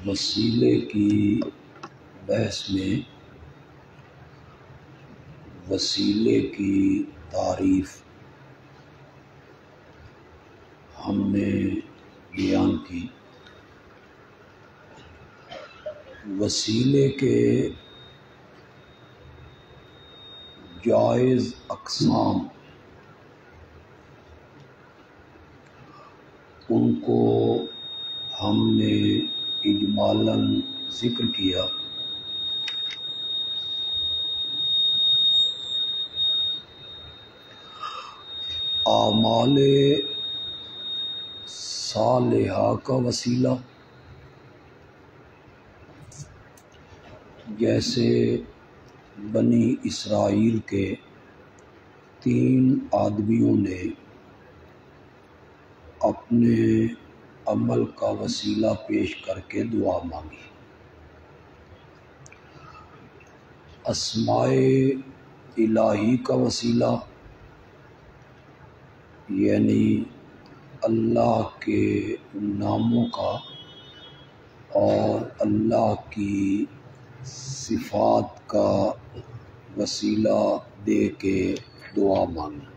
وسیلے کی بحث میں وسیلے کی تعریف ہم نے بیان کی۔ وسیلے کے جائز اقسام ان کو ہم نے اجمالاً ذکر کیا۔ اعمال صالحہ کا وسیلہ، جیسے بنی اسرائیل کے 3 آدمیوں نے اپنے عمل کا وسیلہ پیش کر کے دعا مانگی۔ اسماء الہی کا وسیلہ، یعنی اللہ کے ناموں کا اور اللہ کی صفات کا وسیلہ دے کے دعا مانگنا۔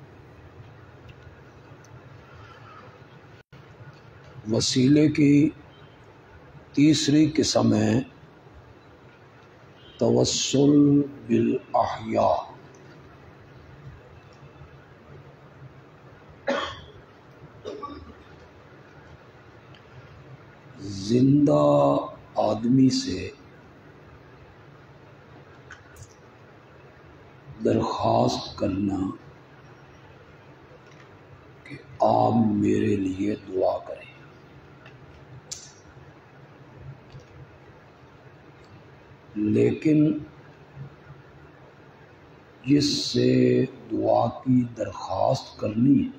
وسیلے کی تیسری قسم ہے توسل بالاحیاء، زندہ آدمی سے درخواست کرنا کہ آپ میرے لیے دعا کریں۔ لیکن جس سے دعا کی درخواست کرنی ہے،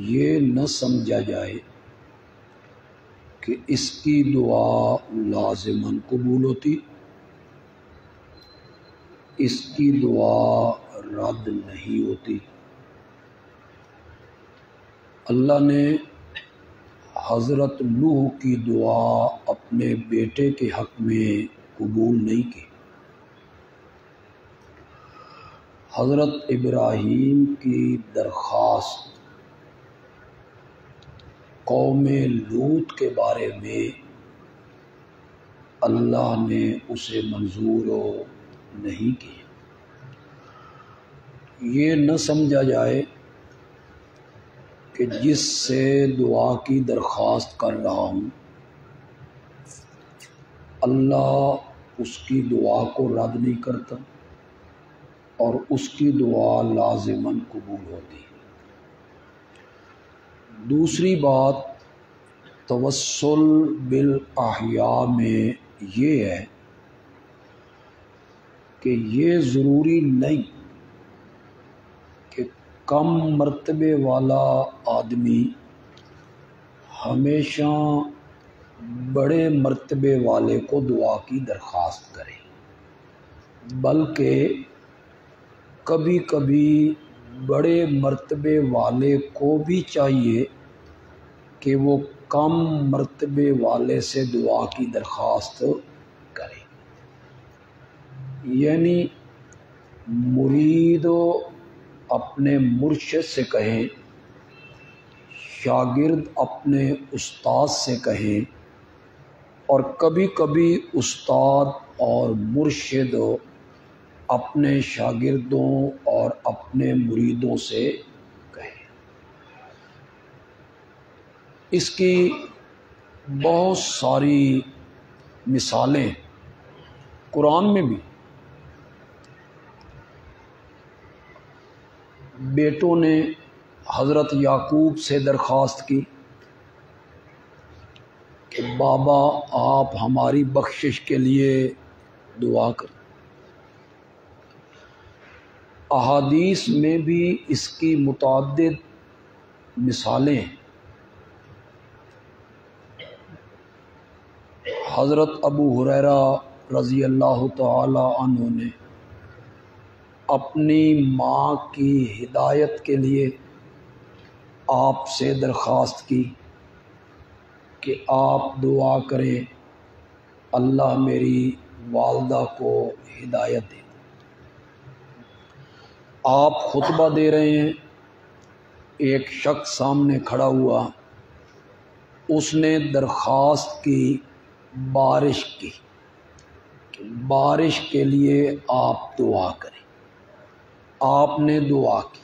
یہ نہ سمجھا جائے کہ اس کی دعا لازماً قبول ہوتی، اس کی دعا رد نہیں ہوتی۔ اللہ نے حضرت نوح کی دعا اپنے بیٹے کے حق میں قبول نہیں کی، حضرت ابراہیم کی درخواست قوم لوط کے بارے میں اللہ نے اسے منظور نہیں کی۔ یہ نہ سمجھا جائے کہ جس سے دعا کی درخواست کر رہا ہوں اللہ اس کی دعا کو رد نہیں کرتا اور اس کی دعا لازماً قبول ہوتی۔ دوسری بات توسل بالاحیاء میں یہ ہے کہ یہ ضروری نہیں کہ کم مرتبے والا آدمی ہمیشہ بڑے مرتبے والے کو دعا کی درخواست کرے، بلکہ کبھی کبھی بڑے مرتبے والے کو بھی چاہیے کہ وہ کم مرتبے والے سے دعا کی درخواست کرے۔ یعنی مرید اپنے مرشد سے کہیں، شاگرد اپنے استاد سے کہیں، اور کبھی کبھی استاد اور مرشد اپنے شاگردوں اور اپنے مریدوں سے کہیں۔ اس کی بہت ساری مثالیں قرآن میں بھی۔ بیٹوں نے حضرت یعقوب سے درخواست کی کہ بابا آپ ہماری بخشش کے لیے دعا کریں۔ احادیث میں بھی اس کی متعدد مثالیں ہیں۔ حضرت ابو ہریرہ رضی اللہ تعالی عنہ نے اپنی ماں کی ہدایت کے لیے آپ سے درخواست کی کہ آپ دعا کریں اللہ میری والدہ کو ہدایت دے۔ آپ خطبہ دے رہے ہیں، ایک شخص سامنے کھڑا ہوا، اس نے درخواست کی بارش کی کہ بارش کے لیے آپ دعا کریں۔ آپ نے دعا کی،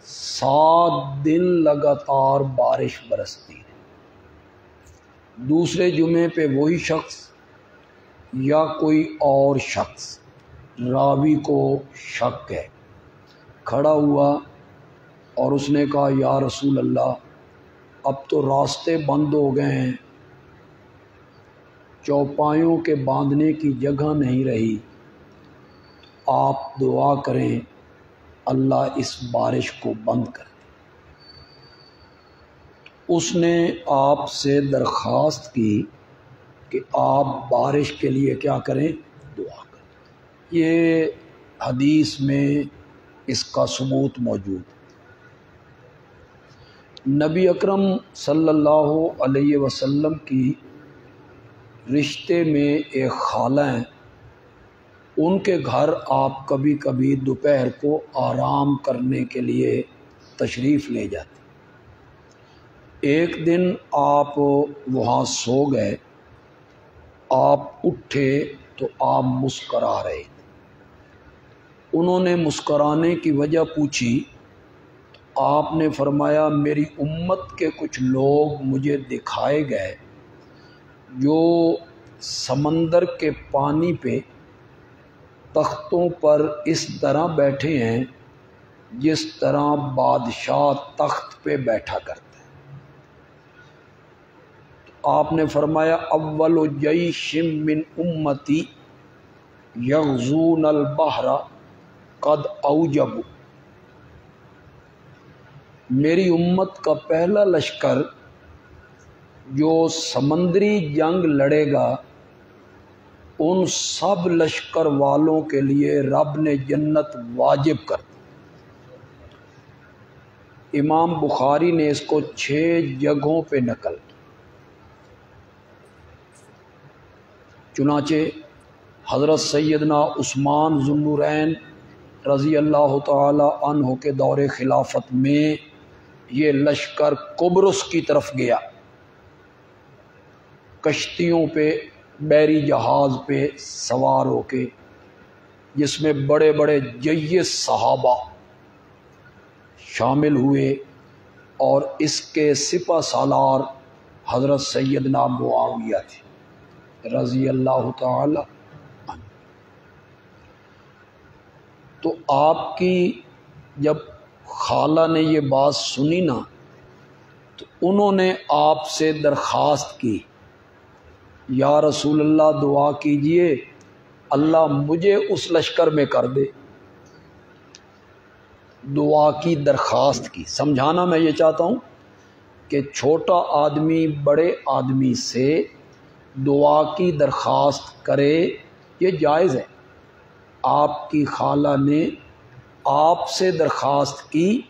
7 دن لگاتار بارش برستی ہے۔ دوسرے جمعے پہ وہی شخص یا کوئی اور شخص، راوی کو شک ہے، کھڑا ہوا اور اس نے کہا یا رسول اللہ اب تو راستے بند ہو گئے ہیں، چوپایوں کے باندھنے کی جگہ نہیں رہی، آپ دعا کریں اللہ اس بارش کو بند کر دے۔ اس نے آپ سے درخواست کی کہ آپ بارش کے لیے کیا کریں، دعا کریں۔ یہ حدیث میں اس کا ثبوت موجود ہے۔ نبی اکرم صلی اللہ علیہ وسلم کی رشتے میں ایک خالہ ہیں، ان کے گھر آپ کبھی کبھی دوپہر کو آرام کرنے کے لیے تشریف لے جاتے۔ ایک دن آپ وہاں سو گئے، آپ اٹھے تو آپ مسکرا رہے تھے۔ انہوں نے مسکرانے کی وجہ پوچھی، آپ نے فرمایا میری امت کے کچھ لوگ مجھے دکھائے گئے جو سمندر کے پانی پہ تختوں پر اس طرح بیٹھے ہیں جس طرح بادشاہ تخت پہ بیٹھا کرتا ہے۔ آپ نے فرمایا اول جیش من امتی یغزون البحر قد اوجب، میری امت کا پہلا لشکر جو سمندری جنگ لڑے گا، ان سب لشکر والوں کے لیے رب نے جنت واجب کر دی۔ امام بخاری نے اس کو 6 جگہوں پہ نقل کی۔ چنانچہ حضرت سیدنا عثمان ذو النورین رضی اللہ تعالی عنہ کے دور خلافت میں یہ لشکر قبرص کی طرف گیا، کشتیوں پہ، بحری جہاز پہ سوار ہو کے، جس میں بڑے بڑے جیش صحابہ شامل ہوئے، اور اس کے سپہ سالار حضرت سیدنا معاویہ تھے رضی اللہ تعالی عنہ۔ تو آپ کی جب خالہ نے یہ بات سنی نا، تو انہوں نے آپ سے درخواست کی یا رسول اللہ دعا کیجئے اللہ مجھے اس لشکر میں کر دے۔ دعا کی درخواست کی۔ سمجھانا میں یہ چاہتا ہوں کہ چھوٹا آدمی بڑے آدمی سے دعا کی درخواست کرے، یہ جائز ہے۔ آپ کی خالہ نے آپ سے درخواست کی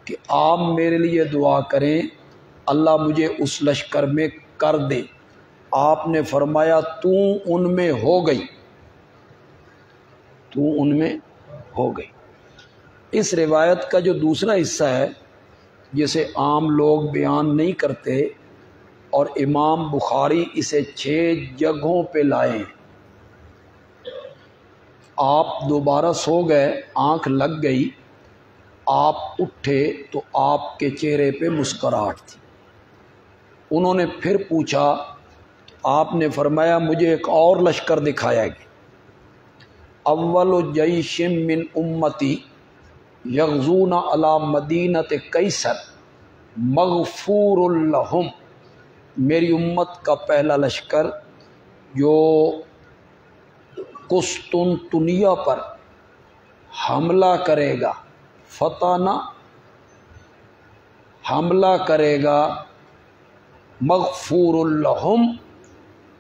کہ آپ میرے لیے دعا کریں اللہ مجھے اس لشکر میں کر دے۔ آپ نے فرمایا تو ان میں ہو گئی، تو ان میں ہو گئی۔ اس روایت کا جو دوسرا حصہ ہے جسے عام لوگ بیان نہیں کرتے، اور امام بخاری اسے 6 جگہوں پہ لائے ہیں۔ آپ دوبارہ سو گئے، آنکھ لگ گئی، آپ اٹھے تو آپ کے چہرے پہ مسکراہٹ تھی۔ انہوں نے پھر پوچھا، آپ نے فرمایا مجھے ایک اور لشکر دکھایا گیا، اول جیش من امتی یغزون علی مدینۃ قیصر مغفور لہم، میری امت کا پہلا لشکر جو قسطنطنیہ پر حملہ کرے گا، فتح نہ، حملہ کرے گا، مغفور لہم،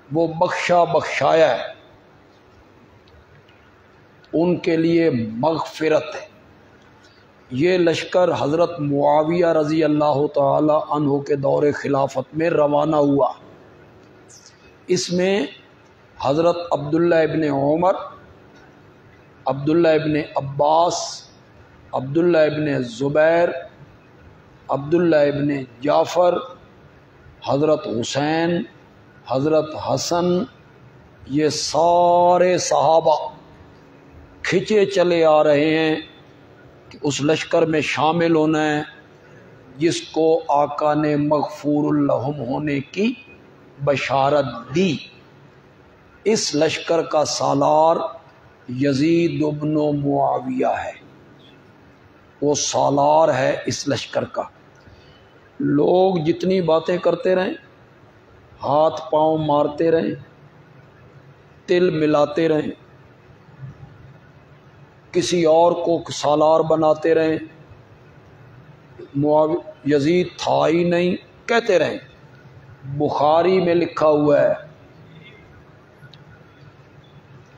وہ بخشا بخشایا ہے، ان کے لیے مغفرت ہے۔ یہ لشکر حضرت معاویہ رضی اللہ تعالی عنہ کے دور خلافت میں روانہ ہوا۔ اس میں حضرت عبداللہ ابن عمر، عبداللہ ابن عباس، عبداللہ ابن زبیر، عبداللہ ابن جعفر، حضرت حسین، حضرت حسن، یہ سارے صحابہ کھچے چلے آ رہے ہیں کہ اس لشکر میں شامل ہونا ہے جس کو آقا نے مغفور لہم ہونے کی بشارت دی۔ اس لشکر کا سالار یزید بن معاویہ ہے، وہ سالار ہے اس لشکر کا۔ لوگ جتنی باتیں کرتے رہیں، ہاتھ پاؤں مارتے رہیں، تل ملاتے رہیں، کسی اور کو سالار بناتے رہیں، یزید تھا ہی نہیں کہتے رہیں، بخاری میں لکھا ہوا ہے۔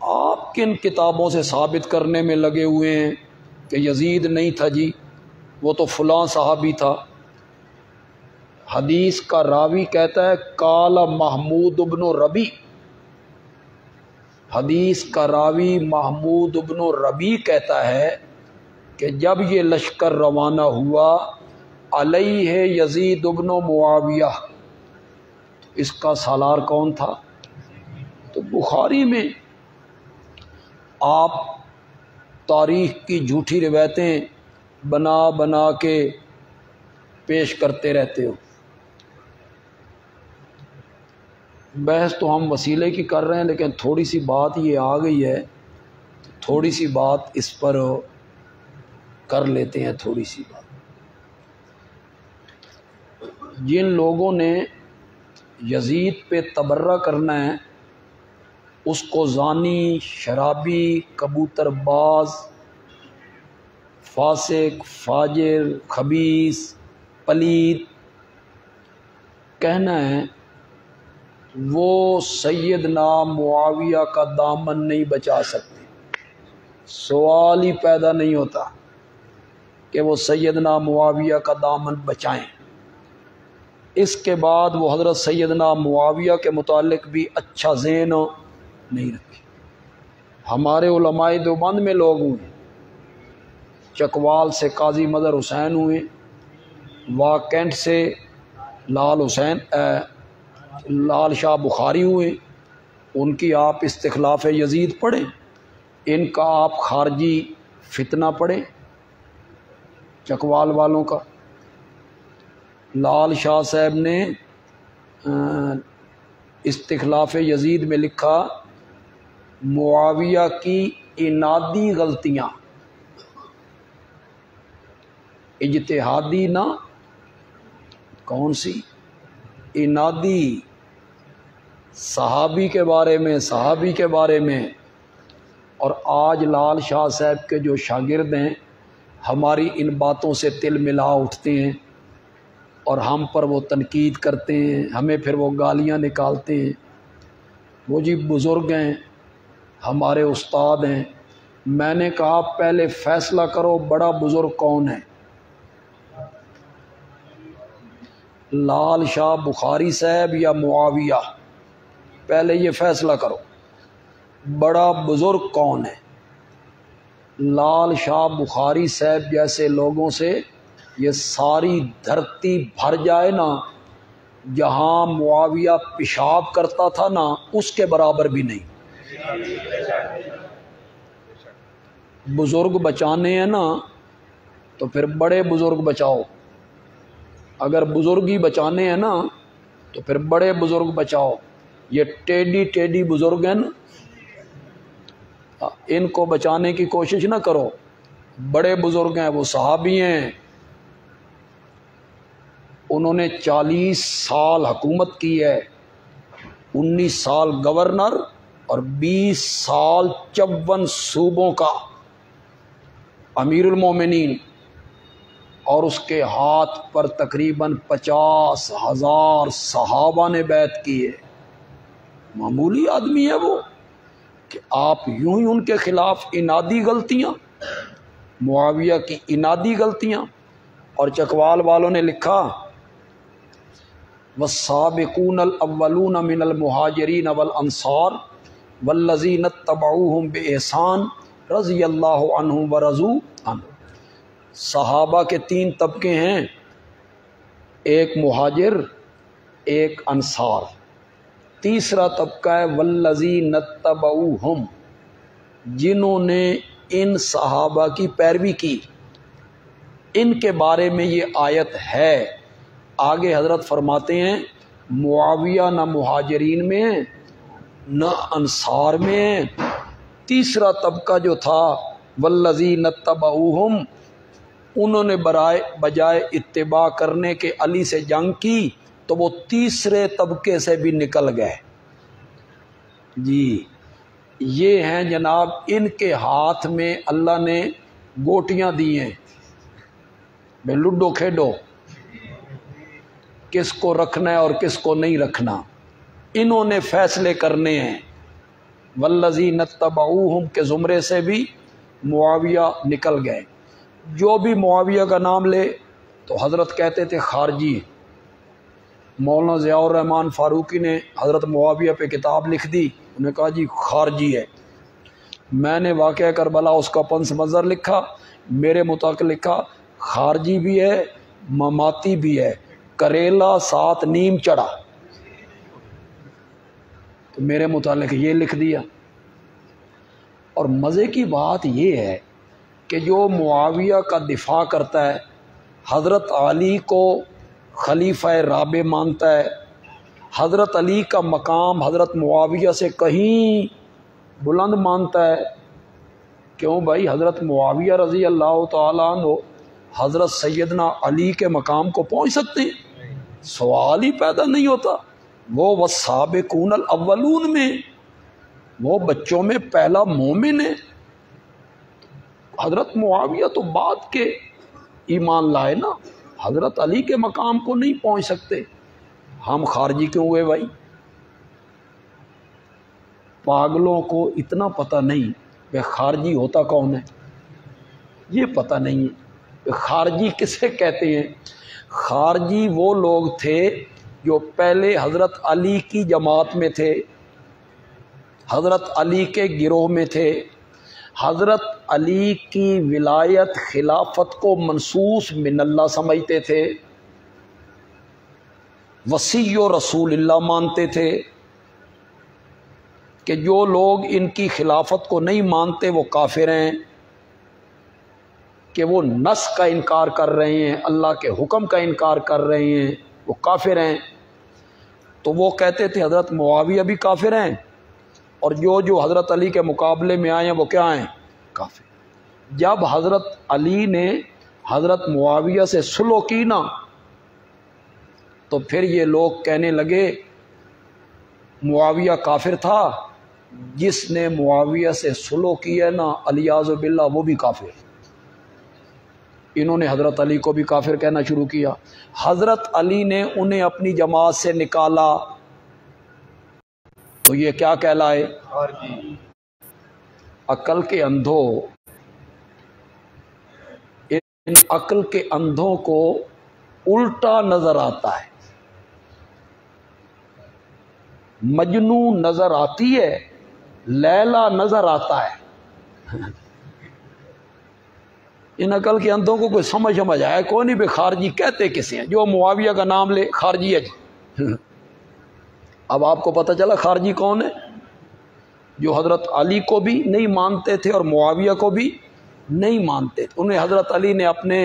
آپ کن کتابوں سے ثابت کرنے میں لگے ہوئے ہیں کہ یزید نہیں تھا جی، وہ تو فلاں صحابی تھا۔ حدیث کا راوی کہتا ہے قال محمود بن ربی، حدیث کا راوی محمود بن ربی کہتا ہے کہ جب یہ لشکر روانہ ہوا علیہ یزید بن معاویہ، تو اس کا سالار کون تھا؟ تو بخاری میں آپ تاریخ کی جھوٹی روایتیں بنا بنا کے پیش کرتے رہتے ہو۔ بحث تو ہم وسیلے کی کر رہے ہیں، لیکن تھوڑی سی بات یہ آ گئی ہے، تھوڑی سی بات اس پر کر لیتے ہیں۔ تھوڑی سی بات، جن لوگوں نے یزید پہ تبرہ کرنا ہے اس کو زانی، شرابی، کبوتر باز، فاسق، فاجر، خبیث، پلید کہنا ہے، وہ سیدنا معاویہ کا دامن نہیں بچا سکتے۔ سوال ہی پیدا نہیں ہوتا کہ وہ سیدنا معاویہ کا دامن بچائیں۔ اس کے بعد وہ حضرت سیدنا معاویہ کے متعلق بھی اچھا ذہن نہیں رکھے۔ ہمارے علماء دیوبند میں لوگ ہوئے، چکوال سے قاضی مظہر حسین ہوئے، واکینٹ سے لال شاہ بخاری ہوئے، ان کی آپ استخلاف یزید پڑھیں، ان کا آپ خارجی فتنہ پڑھیں چکوال والوں کا۔ لال شاہ صاحب نے استخلاف یزید میں لکھا معاویہ کی انادی غلطیاں، اجتہادی نہ، کون سی انادی، صحابی کے بارے میں۔ اور آج لال شاہ صاحب کے جو شاگرد ہیں ہماری ان باتوں سے تل ملا اٹھتے ہیں اور ہم پر وہ تنقید کرتے ہیں، ہمیں پھر وہ گالیاں نکالتے ہیں۔ وہ جی بزرگ ہیں، ہمارے استاد ہیں۔ میں نے کہا پہلے فیصلہ کرو بڑا بزرگ کون ہے، لال شاہ بخاری صاحب یا معاویہ؟ پہلے یہ فیصلہ کرو بڑا بزرگ کون ہے۔ لال شاہ بخاری صاحب جیسے لوگوں سے یہ ساری دھرتی بھر جائے نا، جہاں معاویہ پیشاب کرتا تھا نا اس کے برابر بھی نہیں۔ بزرگ بچانے ہیں نا تو پھر بڑے بزرگ بچاؤ، اگر بزرگ ہی بچانے ہیں نا تو پھر بڑے بزرگ بچاؤ۔ یہ ٹیڈی بزرگ ہیں نا، ان کو بچانے کی کوشش نہ کرو۔ بڑے بزرگ ہیں، وہ صحابی ہیں، انہوں نے 40 سال حکومت کی ہے، 19 سال گورنر اور 20 سال 54 صوبوں کا امیر المومنین، اور اس کے ہاتھ پر تقریباً 50,000 صحابہ نے بیعت کی ہے۔ معمولی آدمی ہے وہ کہ آپ یوں ہی ان کے خلاف انادی غلطیاں۔ معاویہ کی انادی غلطیاں، اور چکوال والوں نے لکھا والسابقون الاولون من المہاجرین والانصار والذین اتبعوہم بإحسان رضی اللہ عنہم ورضوا عنہ۔ صحابہ کے تین طبقے ہیں، ایک مہاجر، ایک انصار، تیسرا طبقہ ہے والذین اتبعوہم، جنہوں نے ان صحابہ کی پیروی کی۔ ان کے بارے میں یہ آیت ہے۔ آگے حضرت فرماتے ہیں معاویہ نہ مہاجرین میں ہیں نہ انصار میں ہیں، تیسرا طبقہ جو تھا والذین اتبعوہم، انہوں نے بجائے اتباع کرنے کے علی سے جنگ کی تو وہ تیسرے طبقے سے بھی نکل گئے۔ جی یہ ہیں جناب، ان کے ہاتھ میں اللہ نے گوٹیاں دی ہیں، بے لڈو کھیڈو، کس کو رکھنا ہے اور کس کو نہیں رکھنا، انہوں نے فیصلے کرنے ہیں۔ والذین اتبعوہم کے زمرے سے بھی معاویہ نکل گئے۔ جو بھی معاویہ کا نام لے تو حضرت کہتے تھے خارجی۔ مولانا ضیاء الرحمن فاروقی نے حضرت معاویہ پہ کتاب لکھ دی، انہوں نے کہا جی خارجی ہے۔ میں نے واقعہ کربلا اس کا پنس منظر لکھا، میرے متعلق لکھا خارجی بھی ہے مماتی بھی ہے، کریلا ساتھ نیم چڑھا، تو میرے متعلق یہ لکھ دیا۔ اور مزے کی بات یہ ہے کہ جو معاویہ کا دفاع کرتا ہے، حضرت علی کو خلیفہ رابع مانتا ہے، حضرت علی کا مقام حضرت معاویہ سے کہیں بلند مانتا ہے۔ کیوں بھائی؟ حضرت معاویہ رضی اللہ تعالیٰ عنہ حضرت سیدنا علی کے مقام کو پہنچ سکتے ہیں؟ سوال ہی پیدا نہیں ہوتا۔ وہ والسابقون الاولون میں، وہ بچوں میں پہلا مومن ہے۔ حضرت معاویہ تو بعد کے ایمان لائے نا، حضرت علی کے مقام کو نہیں پہنچ سکتے، ہم خارجی کیوں ہوئے بھائی؟ پاگلوں کو اتنا پتہ نہیں کہ خارجی ہوتا کون ہے، یہ پتہ نہیں ہے کہ خارجی کسے کہتے ہیں۔ خارجی وہ لوگ تھے جو پہلے حضرت علی کی جماعت میں تھے، حضرت علی کے گروہ میں تھے، حضرت علی کی ولایت خلافت کو منصوص من اللہ سمجھتے تھے، وصی و رسول اللہ مانتے تھے، کہ جو لوگ ان کی خلافت کو نہیں مانتے وہ کافر ہیں، کہ وہ نص کا انکار کر رہے ہیں، اللہ کے حکم کا انکار کر رہے ہیں، وہ کافر ہیں۔ تو وہ کہتے تھے حضرت معاویہ بھی کافر ہیں، اور جو حضرت علی کے مقابلے میں آئے ہیں وہ کیا ہیں؟ کافر۔ جب حضرت علی نے حضرت معاویہ سے صلح کی نا، تو پھر یہ لوگ کہنے لگے معاویہ کافر تھا، جس نے معاویہ سے صلح کی ہے نا الیاذ باللہ وہ بھی کافر۔ انہوں نے حضرت علی کو بھی کافر کہنا شروع کیا۔ حضرت علی نے انہیں اپنی جماعت سے نکالا تو یہ کیا کہلائے؟ عقل کے اندھوں، ان عقل کے اندھوں کو الٹا نظر آتا ہے، مجنو نظر آتی ہے، لیلا نظر آتا ہے۔ ان عقل کے اندھوں کو کوئی سمجھ آئے کوئی نہیں بھی خارجی کہتے کسے ہیں، جو معاویہ کا نام لے خارجی ہے جی۔ اب آپ کو پتہ چلا خارجی کون ہے؟ جو حضرت علی کو بھی نہیں مانتے تھے اور معاویہ کو بھی نہیں مانتے تھے، انہیں حضرت علی نے اپنے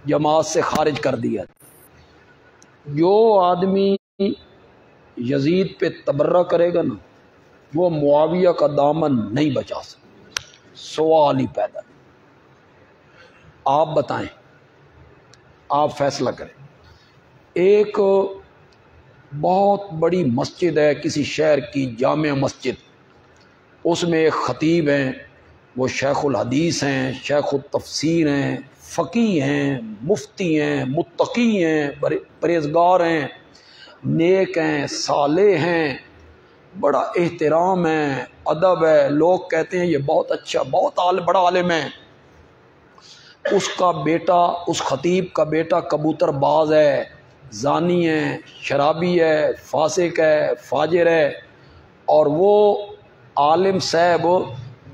جماعت سے خارج کر دیا۔ جو آدمی یزید پہ تبرہ کرے گا نا، وہ معاویہ کا دامن نہیں بچا سکتا، سوال ہی پیدا نہیں۔ آپ بتائیں، آپ فیصلہ کریں۔ ایک بہت بڑی مسجد ہے کسی شہر کی، جامع مسجد، اس میں ایک خطیب ہیں، وہ شیخ الحدیث ہیں، شیخ التفسیر ہیں، فقیہ ہیں، مفتی ہیں، متقی ہیں، پرہیزگار ہیں، نیک ہیں، صالح ہیں، بڑا احترام ہے، ادب ہے، لوگ کہتے ہیں یہ بہت اچھا، بہت بڑا عالم ہے، اس کا بیٹا، اس خطیب کا بیٹا کبوتر باز ہے، زانی ہے، شرابی ہے، فاسق ہے، فاجر ہے، اور وہ عالم صاحب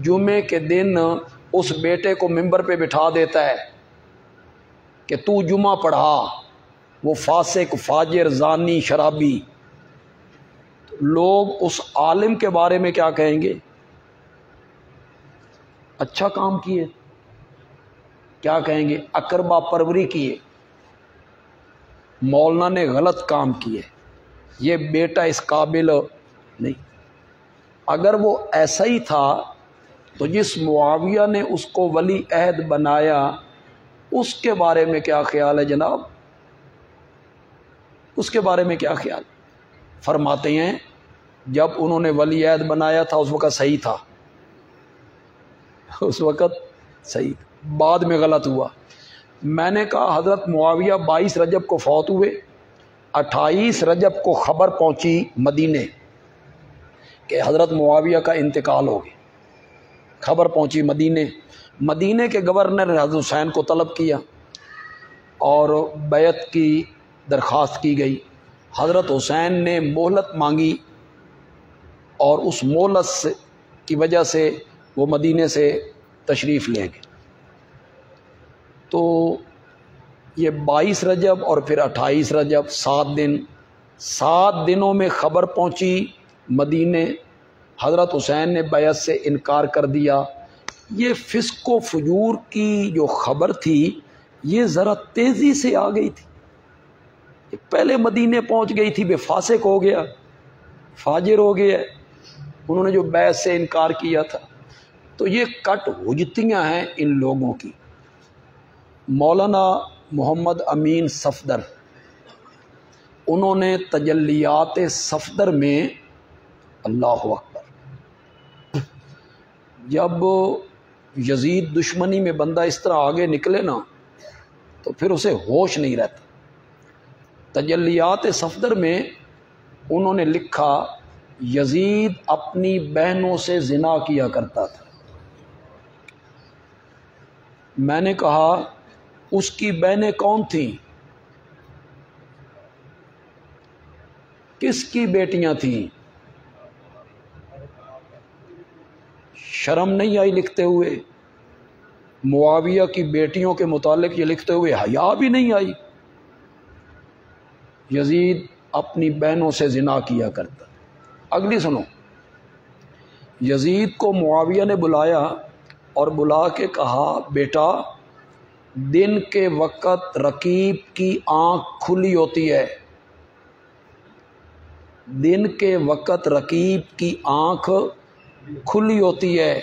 جمعے کے دن اس بیٹے کو ممبر پہ بٹھا دیتا ہے کہ تو جمعہ پڑھا، وہ فاسق، فاجر، زانی، شرابی، لوگ اس عالم کے بارے میں کیا کہیں گے؟ اچھا کام کیے، کیا کہیں گے؟ اقربا پروری کیے، مولانا نے غلط کام کیے، یہ بیٹا اس قابل نہیں۔ اگر وہ ایسا ہی تھا تو جس معاویہ نے اس کو ولی عہد بنایا اس کے بارے میں کیا خیال ہے جناب؟ اس کے بارے میں کیا خیال؟ فرماتے ہیں جب انہوں نے ولی عہد بنایا تھا اس وقت صحیح تھا، اس وقت صحیح تھا، بعد میں غلط ہوا۔ میں نے کہا حضرت معاویہ 22 رجب کو فوت ہوئے، 28 رجب کو خبر پہنچی مدینے کہ حضرت معاویہ کا انتقال ہو گیا، خبر پہنچی مدینے کے گورنر نے حضرت حسین کو طلب کیا اور بیعت کی درخواست کی گئی۔ حضرت حسین نے مہلت مانگی اور اس مہلت کی وجہ سے وہ مدینے سے تشریف لے گئے۔ تو یہ 22 رجب اور پھر 28 رجب 7 دنوں میں خبر پہنچی مدینے، حضرت حسین نے بیعت سے انکار کر دیا۔ یہ فسق و فجور کی جو خبر تھی یہ ذرا تیزی سے آ گئی تھی، پہلے مدینے پہنچ گئی تھی، بے فاسق ہو گیا، فاجر ہو گیا، انہوں نے جو بیعت سے انکار کیا تھا۔ تو یہ کٹ حجتیاں ہیں ان لوگوں کی۔ مولانا محمد امین صفدر، انہوں نے تجلیات صفدر میں، اللہ اکبر، جب یزید دشمنی میں بندہ اس طرح آگے نکلے نا تو پھر اسے ہوش نہیں رہتا۔ تجلیات صفدر میں انہوں نے لکھا یزید اپنی بہنوں سے زنا کیا کرتا تھا۔ میں نے کہا اس کی بہنیں کون تھیں؟ کس کی بیٹیاں تھیں؟ شرم نہیں آئی لکھتے ہوئے؟ معاویہ کی بیٹیوں کے متعلق یہ لکھتے ہوئے حیا بھی نہیں آئی؟ یزید اپنی بہنوں سے زنا کیا کرتا۔ اگلی سنو، یزید کو معاویہ نے بلایا اور بلا کے کہا بیٹا دن کے وقت رقیب کی آنکھ کھلی ہوتی ہے، دن کے وقت رقیب کی آنکھ کھلی ہوتی ہے،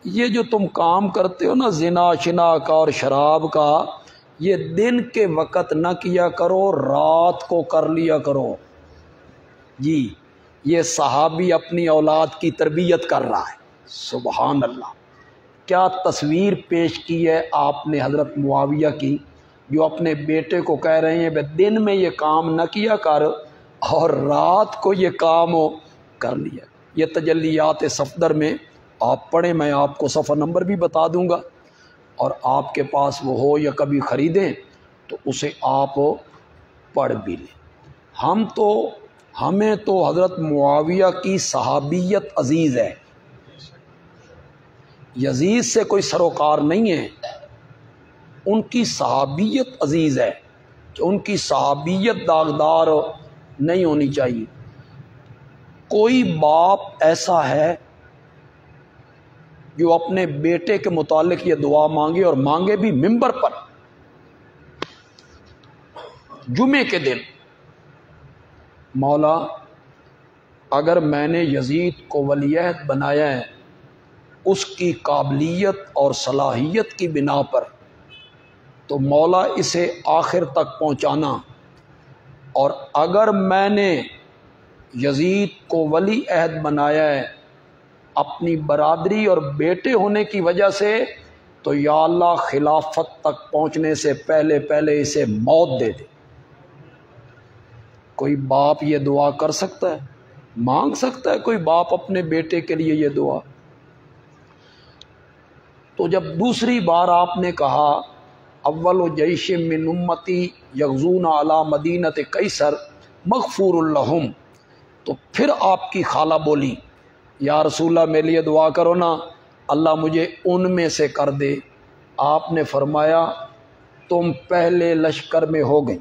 یہ جو تم کام کرتے ہو نا زنا شنا کا اور شراب کا، یہ دن کے وقت نہ کیا کرو، رات کو کر لیا کرو۔ جی یہ صحابی اپنی اولاد کی تربیت کر رہا ہے، سبحان اللہ، کیا تصویر پیش کی ہے آپ نے حضرت معاویہ کی، جو اپنے بیٹے کو کہہ رہے ہیں بھائی دن میں یہ کام نہ کیا کر اور رات کو یہ کام کر لیا۔ یہ تجلیات صفدر میں آپ پڑھیں، میں آپ کو صفحہ نمبر بھی بتا دوں گا، اور آپ کے پاس وہ ہو یا کبھی خریدیں تو اسے آپ پڑھ بھی لیں۔ ہمیں تو حضرت معاویہ کی صحابیت عزیز ہے، یزید سے کوئی سروکار نہیں ہے، ان کی صحابیت عزیز ہے کہ ان کی صحابیت داغدار نہیں ہونی چاہیے۔ کوئی باپ ایسا ہے جو اپنے بیٹے کے متعلق یہ دعا مانگے، اور مانگے بھی ممبر پر جمعے کے دن، مولا اگر میں نے یزید کو ولی عہد بنایا ہے اس کی قابلیت اور صلاحیت کی بنا پر، تو مولا اسے آخر تک پہنچانا، اور اگر میں نے یزید کو ولی عہد بنایا ہے اپنی برادری اور بیٹے ہونے کی وجہ سے، تو یا اللہ خلافت تک پہنچنے سے پہلے پہلے اسے موت دے دے۔ کوئی باپ یہ دعا کر سکتا ہے؟ مانگ سکتا ہے کوئی باپ اپنے بیٹے کے لیے یہ دعا؟ تو جب دوسری بار آپ نے کہا اول و جیش من امتی یغزون علی مدینت قیصر مغفور لہم، تو پھر آپ کی خالہ بولی یا رسول اللہ میرے لیے دعا کرو نا، اللہ مجھے ان میں سے کر دے۔ آپ نے فرمایا تم پہلے لشکر میں ہو گئی۔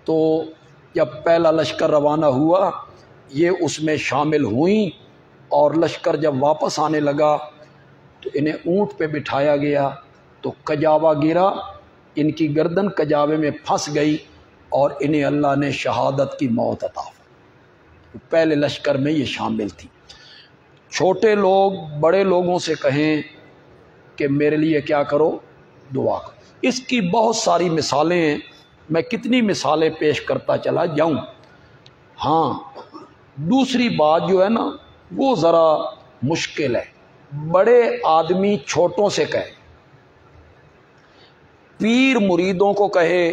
تو جب پہلا لشکر روانہ ہوا یہ اس میں شامل ہوئیں، اور لشکر جب واپس آنے لگا تو انہیں اونٹ پہ بٹھایا گیا، تو کجاوا گرا، ان کی گردن کجاوے میں پھنس گئی اور انہیں اللہ نے شہادت کی موت عطا فرمائی۔ پہلے لشکر میں یہ شامل تھی۔ چھوٹے لوگ بڑے لوگوں سے کہیں کہ میرے لیے کیا کرو، دعا کرو۔ اس کی بہت ساری مثالیں ہیں، میں کتنی مثالیں پیش کرتا چلا جاؤں۔ ہاں دوسری بات جو ہے نا وہ ذرا مشکل ہے، بڑے آدمی چھوٹوں سے کہے، پیر مریدوں کو کہے،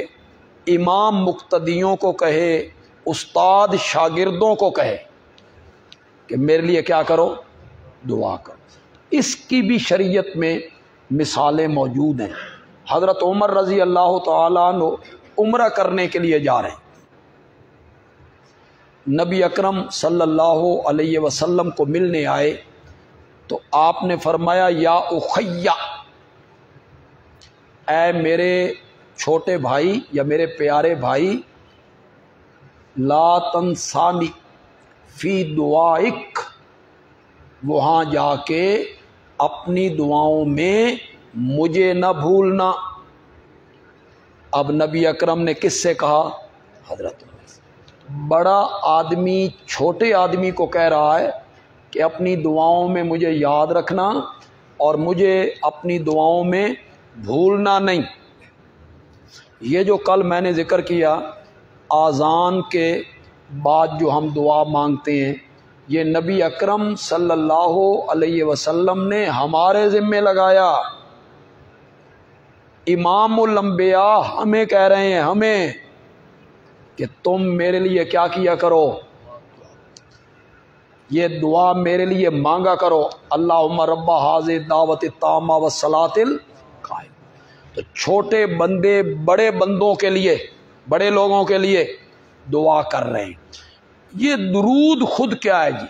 امام مقتدیوں کو کہے، استاد شاگردوں کو کہے کہ میرے لیے کیا کرو، دعا کرو۔ اس کی بھی شریعت میں مثالیں موجود ہیں۔ حضرت عمر رضی اللہ تعالیٰ عنہ عمرہ کرنے کے لیے جا رہے ہیں، نبی اکرم صلی اللہ علیہ وسلم کو ملنے آئے تو آپ نے فرمایا یا اخیّ، اے میرے چھوٹے بھائی یا میرے پیارے بھائی، لا تنسانی فی دعائک، وہاں جا کے اپنی دعاؤں میں مجھے نہ بھولنا۔ اب نبی اکرم نے کس سے کہا؟ حضرت عمر سے۔ بڑا آدمی چھوٹے آدمی کو کہہ رہا ہے کہ اپنی دعاؤں میں مجھے یاد رکھنا اور مجھے اپنی دعاؤں میں بھولنا نہیں۔ یہ جو کل میں نے ذکر کیا آذان کے بعد جو ہم دعا مانگتے ہیں، یہ نبی اکرم صلی اللہ علیہ وسلم نے ہمارے ذمے لگایا۔ امام الانبیاء ہمیں کہہ رہے ہیں، ہمیں، کہ تم میرے لیے کیا کیا کرو، یہ دعا میرے لیے مانگا کرو، اللہم رب ھذہ الدعوۃ التامہ والصلاۃ القائمہ۔ تو چھوٹے بندے بڑے بندوں کے لیے، بڑے لوگوں کے لیے دعا کر رہے ہیں۔ یہ درود خود کیا ہے جی؟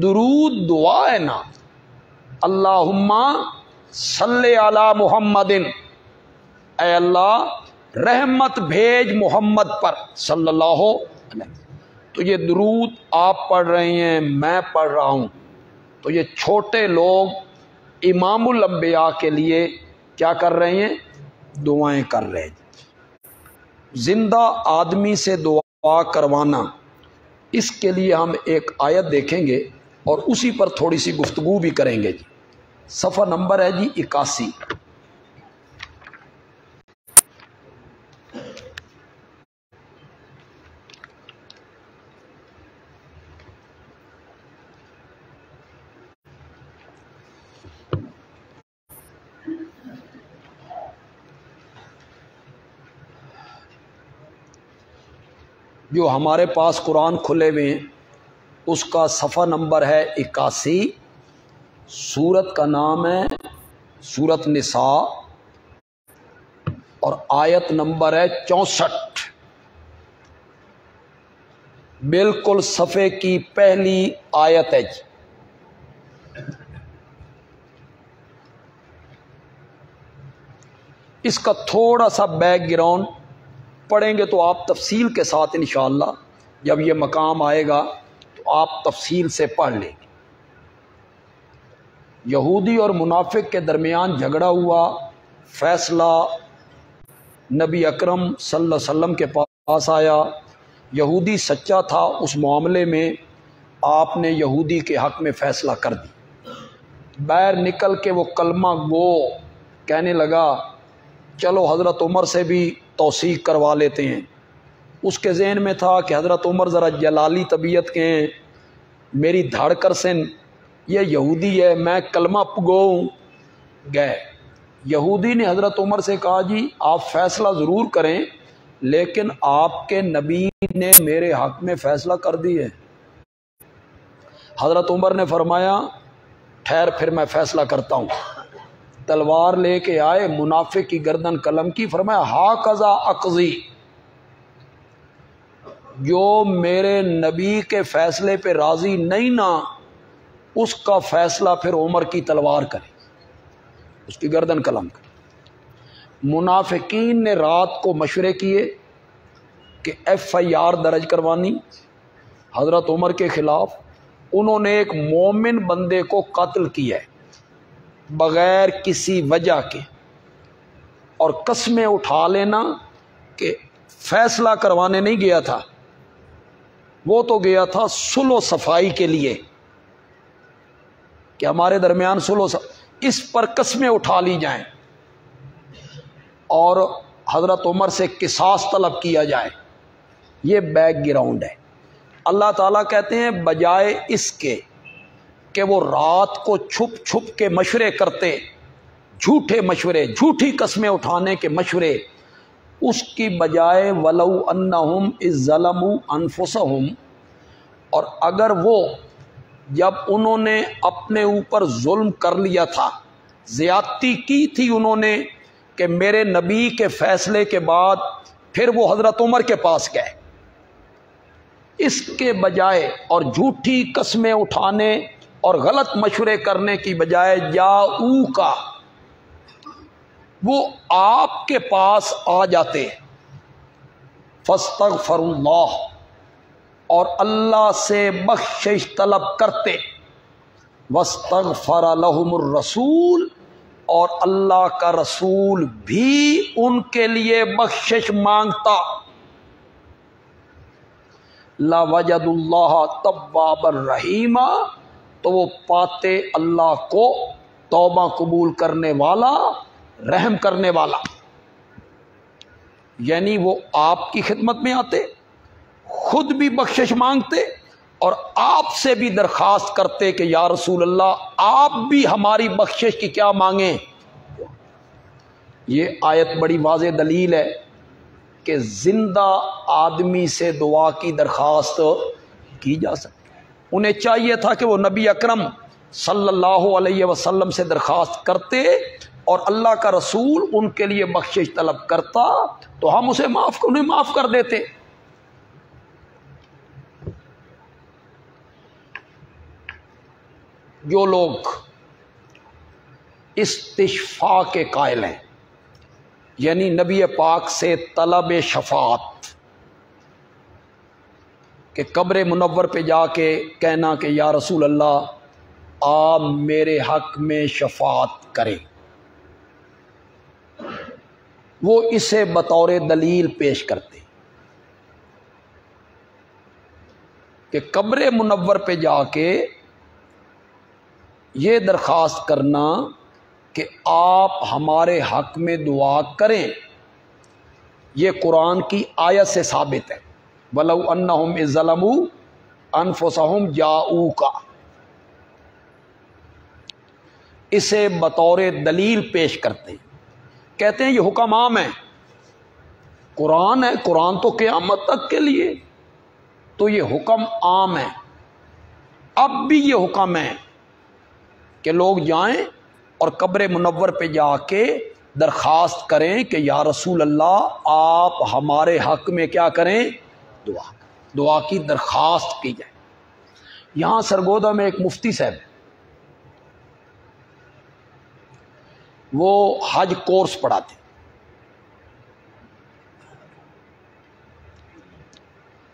درود دعا ہے نا، اللہم صلی علی محمد، اے اللہ رحمت بھیج محمد پر صلی اللہ علیہ وسلم۔ تو یہ درود آپ پڑھ رہے ہیں، میں پڑھ رہا ہوں، تو یہ چھوٹے لوگ امام الانبیاء کے لیے کیا کر رہے ہیں؟ دعائیں کر رہے ہیں۔ زندہ آدمی سے دعا کروانا، اس کے لیے ہم ایک آیت دیکھیں گے اور اسی پر تھوڑی سی گفتگو بھی کریں گے جی۔ صفحہ نمبر ہے جی 81۔ جو ہمارے پاس قرآن کھلے ہوئے ہیں اس کا صفحہ نمبر ہے 81، سورت کا نام ہے سورت نساء اور آیت نمبر ہے 64، بالکل صفحے کی پہلی آیت ہے جی۔ اس کا تھوڑا سا بیک گراؤنڈ پڑھیں گے تو آپ تفصیل کے ساتھ انشاءاللہ جب یہ مقام آئے گا تو آپ تفصیل سے پڑھ لیں گے۔ یہودی اور منافق کے درمیان جھگڑا ہوا، فیصلہ نبی اکرم صلی اللہ علیہ وسلم کے پاس آیا، یہودی سچا تھا، اس معاملے میں آپ نے یہودی کے حق میں فیصلہ کر دی۔ باہر نکل کے وہ کلمہ گو کہنے لگا چلو حضرت عمر سے بھی توثیق کروا لیتے ہیں۔ اس کے ذہن میں تھا کہ حضرت عمر ذرا جلالی طبیعت کے ہیں، میری دھڑ کر سن، یہ یہودی ہے، میں کلمہ گو گئے۔ یہودی نے حضرت عمر سے کہا جی آپ فیصلہ ضرور کریں لیکن آپ کے نبی نے میرے حق میں فیصلہ کر دی ہے۔ حضرت عمر نے فرمایا ٹھہر پھر میں فیصلہ کرتا ہوں۔ تلوار لے کے آئے، منافق کی گردن قلم کی، فرمایا ہا قضا اقضی، جو میرے نبی کے فیصلے پہ راضی نہیں نا اس کا فیصلہ پھر عمر کی تلوار کرے، اس کی گردن قلم کرے۔ منافقین نے رات کو مشورے کیے کہ FIR درج کروانی حضرت عمر کے خلاف۔ انہوں نے ایک مومن بندے کو قتل کیا ہے بغیر کسی وجہ کے، اور قسمیں اٹھا لینا کہ فیصلہ کروانے نہیں گیا تھا، وہ تو گیا تھا صلح و صفائی کے لیے کہ ہمارے درمیان اس پر قسمیں اٹھا لی جائیں اور حضرت عمر سے قصاص طلب کیا جائے۔ یہ بیک گراؤنڈ ہے۔ اللہ تعالیٰ کہتے ہیں بجائے اس کے کہ وہ رات کو چھپ چھپ کے مشورے کرتے، جھوٹے مشورے، جھوٹی قسمیں اٹھانے کے مشورے، اس کی بجائے وَلَوْ أَنَّهُمْ إِذْ ظَلَمُوا أَنفُسَهُمْ، اور اگر وہ جب انہوں نے اپنے اوپر ظلم کر لیا تھا، زیادتی کی تھی انہوں نے کہ میرے نبی کے فیصلے کے بعد پھر وہ حضرت عمر کے پاس گئے، اس کے بجائے اور جھوٹی قسمیں اٹھانے اور غلط مشورے کرنے کی بجائے جاؤ کا وہ آپ کے پاس آ جاتے، فاستغفر اللہ، اور اللہ سے بخشش طلب کرتے، واستغفر لہم الرسول، اور اللہ کا رسول بھی ان کے لیے بخشش مانگتا، لَوَجَدُ اللَّهَ تَوَّابًا رَحِيمًا، تو وہ پاتے اللہ کو توبہ قبول کرنے والا، رحم کرنے والا۔ یعنی وہ آپ کی خدمت میں آتے، خود بھی بخشش مانگتے اور آپ سے بھی درخواست کرتے کہ یا رسول اللہ آپ بھی ہماری بخشش کی کیا مانگیں۔ یہ آیت بڑی واضح دلیل ہے کہ زندہ آدمی سے دعا کی درخواست کی جا سکتی۔ انہیں چاہیے تھا کہ وہ نبی اکرم صلی اللہ علیہ وسلم سے درخواست کرتے اور اللہ کا رسول ان کے لیے بخشش طلب کرتا تو ہم انہیں معاف کر دیتے۔ جو لوگ استشفاء کے قائل ہیں، یعنی نبی پاک سے طلب شفاعت، کہ قبر منور پہ جا کے کہنا کہ یا رسول اللہ آپ میرے حق میں شفاعت کریں، وہ اسے بطور دلیل پیش کرتے کہ قبر منور پہ جا کے یہ درخواست کرنا کہ آپ ہمارے حق میں دعا کریں، یہ قرآن کی آیت سے ثابت ہے، وَلَوْ أَنَّهُمْ إِذْ ظَلَمُوا أَنفُسَهُمْ جَاءُوكَ، اسے بطور دلیل پیش کرتے ہیں، کہتے ہیں یہ حکم عام ہے، قرآن ہے، قرآن تو قیامت تک کے لیے، تو یہ حکم عام ہے۔ اب بھی یہ حکم ہے کہ لوگ جائیں اور قبر منور پہ جا کے درخواست کریں کہ یا رسول اللہ آپ ہمارے حق میں کیا کریں، دعا کی درخواست کی جائے۔ یہاں سرگودا میں ایک مفتی صاحب، وہ حج کورس پڑھاتے،